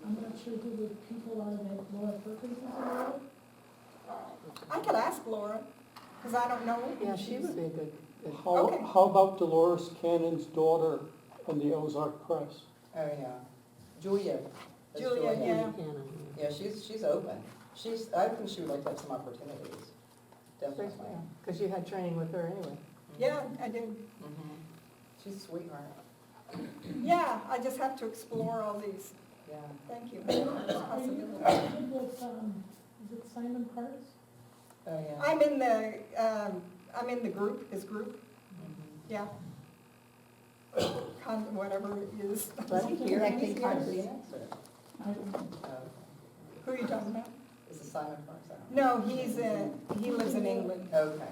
Speaker 9: I'm not sure who the people are that Laura Perkins is around?
Speaker 2: I could ask Laura, because I don't know.
Speaker 1: Yeah, she would be a good.
Speaker 2: Okay.
Speaker 8: How about Dolores Cannon's daughter in the Ozark Press?
Speaker 3: Oh, yeah. Julia. That's
Speaker 2: Julia, yeah.
Speaker 3: Yeah, she's open. I think she would like to have some opportunities. Definitely.
Speaker 1: Because you had training with her anyway.
Speaker 2: Yeah, I did.
Speaker 3: Mhm. She's a sweetheart.
Speaker 2: Yeah, I just have to explore all these.
Speaker 3: Yeah.
Speaker 2: Thank you.
Speaker 9: Are you
Speaker 2: Possibilities.
Speaker 9: connected with, is it Simon Parks?
Speaker 3: Oh, yeah.
Speaker 2: I'm in the group, his group,
Speaker 3: Mhm.
Speaker 2: yeah. Whatever it is.
Speaker 3: Is he here? He's here in Phoenix, or?
Speaker 9: I don't know.
Speaker 2: Who are you talking about?
Speaker 3: Is it Simon Parks out?
Speaker 2: No, he lives in England.
Speaker 3: Okay.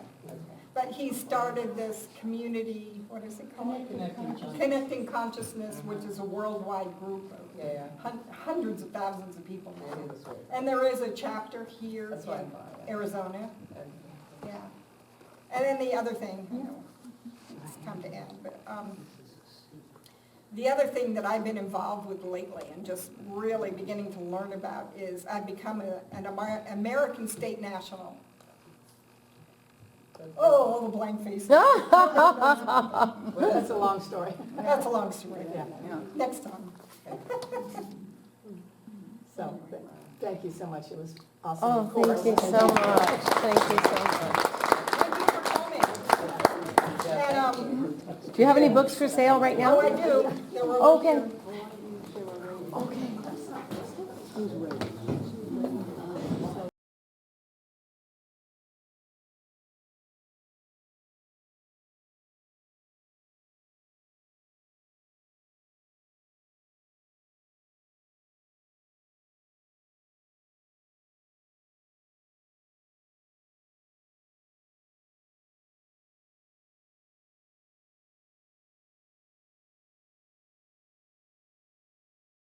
Speaker 2: But he started this community, what is it called? Connecting Consciousness, which is a worldwide group of
Speaker 3: Yeah.
Speaker 2: hundreds of thousands of people.
Speaker 3: Maybe this way.
Speaker 2: And there is a chapter here
Speaker 3: That's what I
Speaker 2: in
Speaker 3: thought.
Speaker 2: Arizona,
Speaker 3: Okay.
Speaker 2: yeah. And then the other thing, come to end. But the other thing that I've been involved with lately and just really beginning to learn about is I've become an American State National. Oh, the blank face.
Speaker 1: That's a long story.
Speaker 2: That's a long story.
Speaker 1: Yeah.
Speaker 2: Next time.
Speaker 1: So, thank you so much, it was awesome.
Speaker 4: Oh,
Speaker 1: of course.
Speaker 4: thank you so much, thank you so much.
Speaker 2: Thank you for coming. And,
Speaker 4: Do you have any books for sale right now?
Speaker 2: oh, I do. They're over
Speaker 4: Okay,
Speaker 2: here.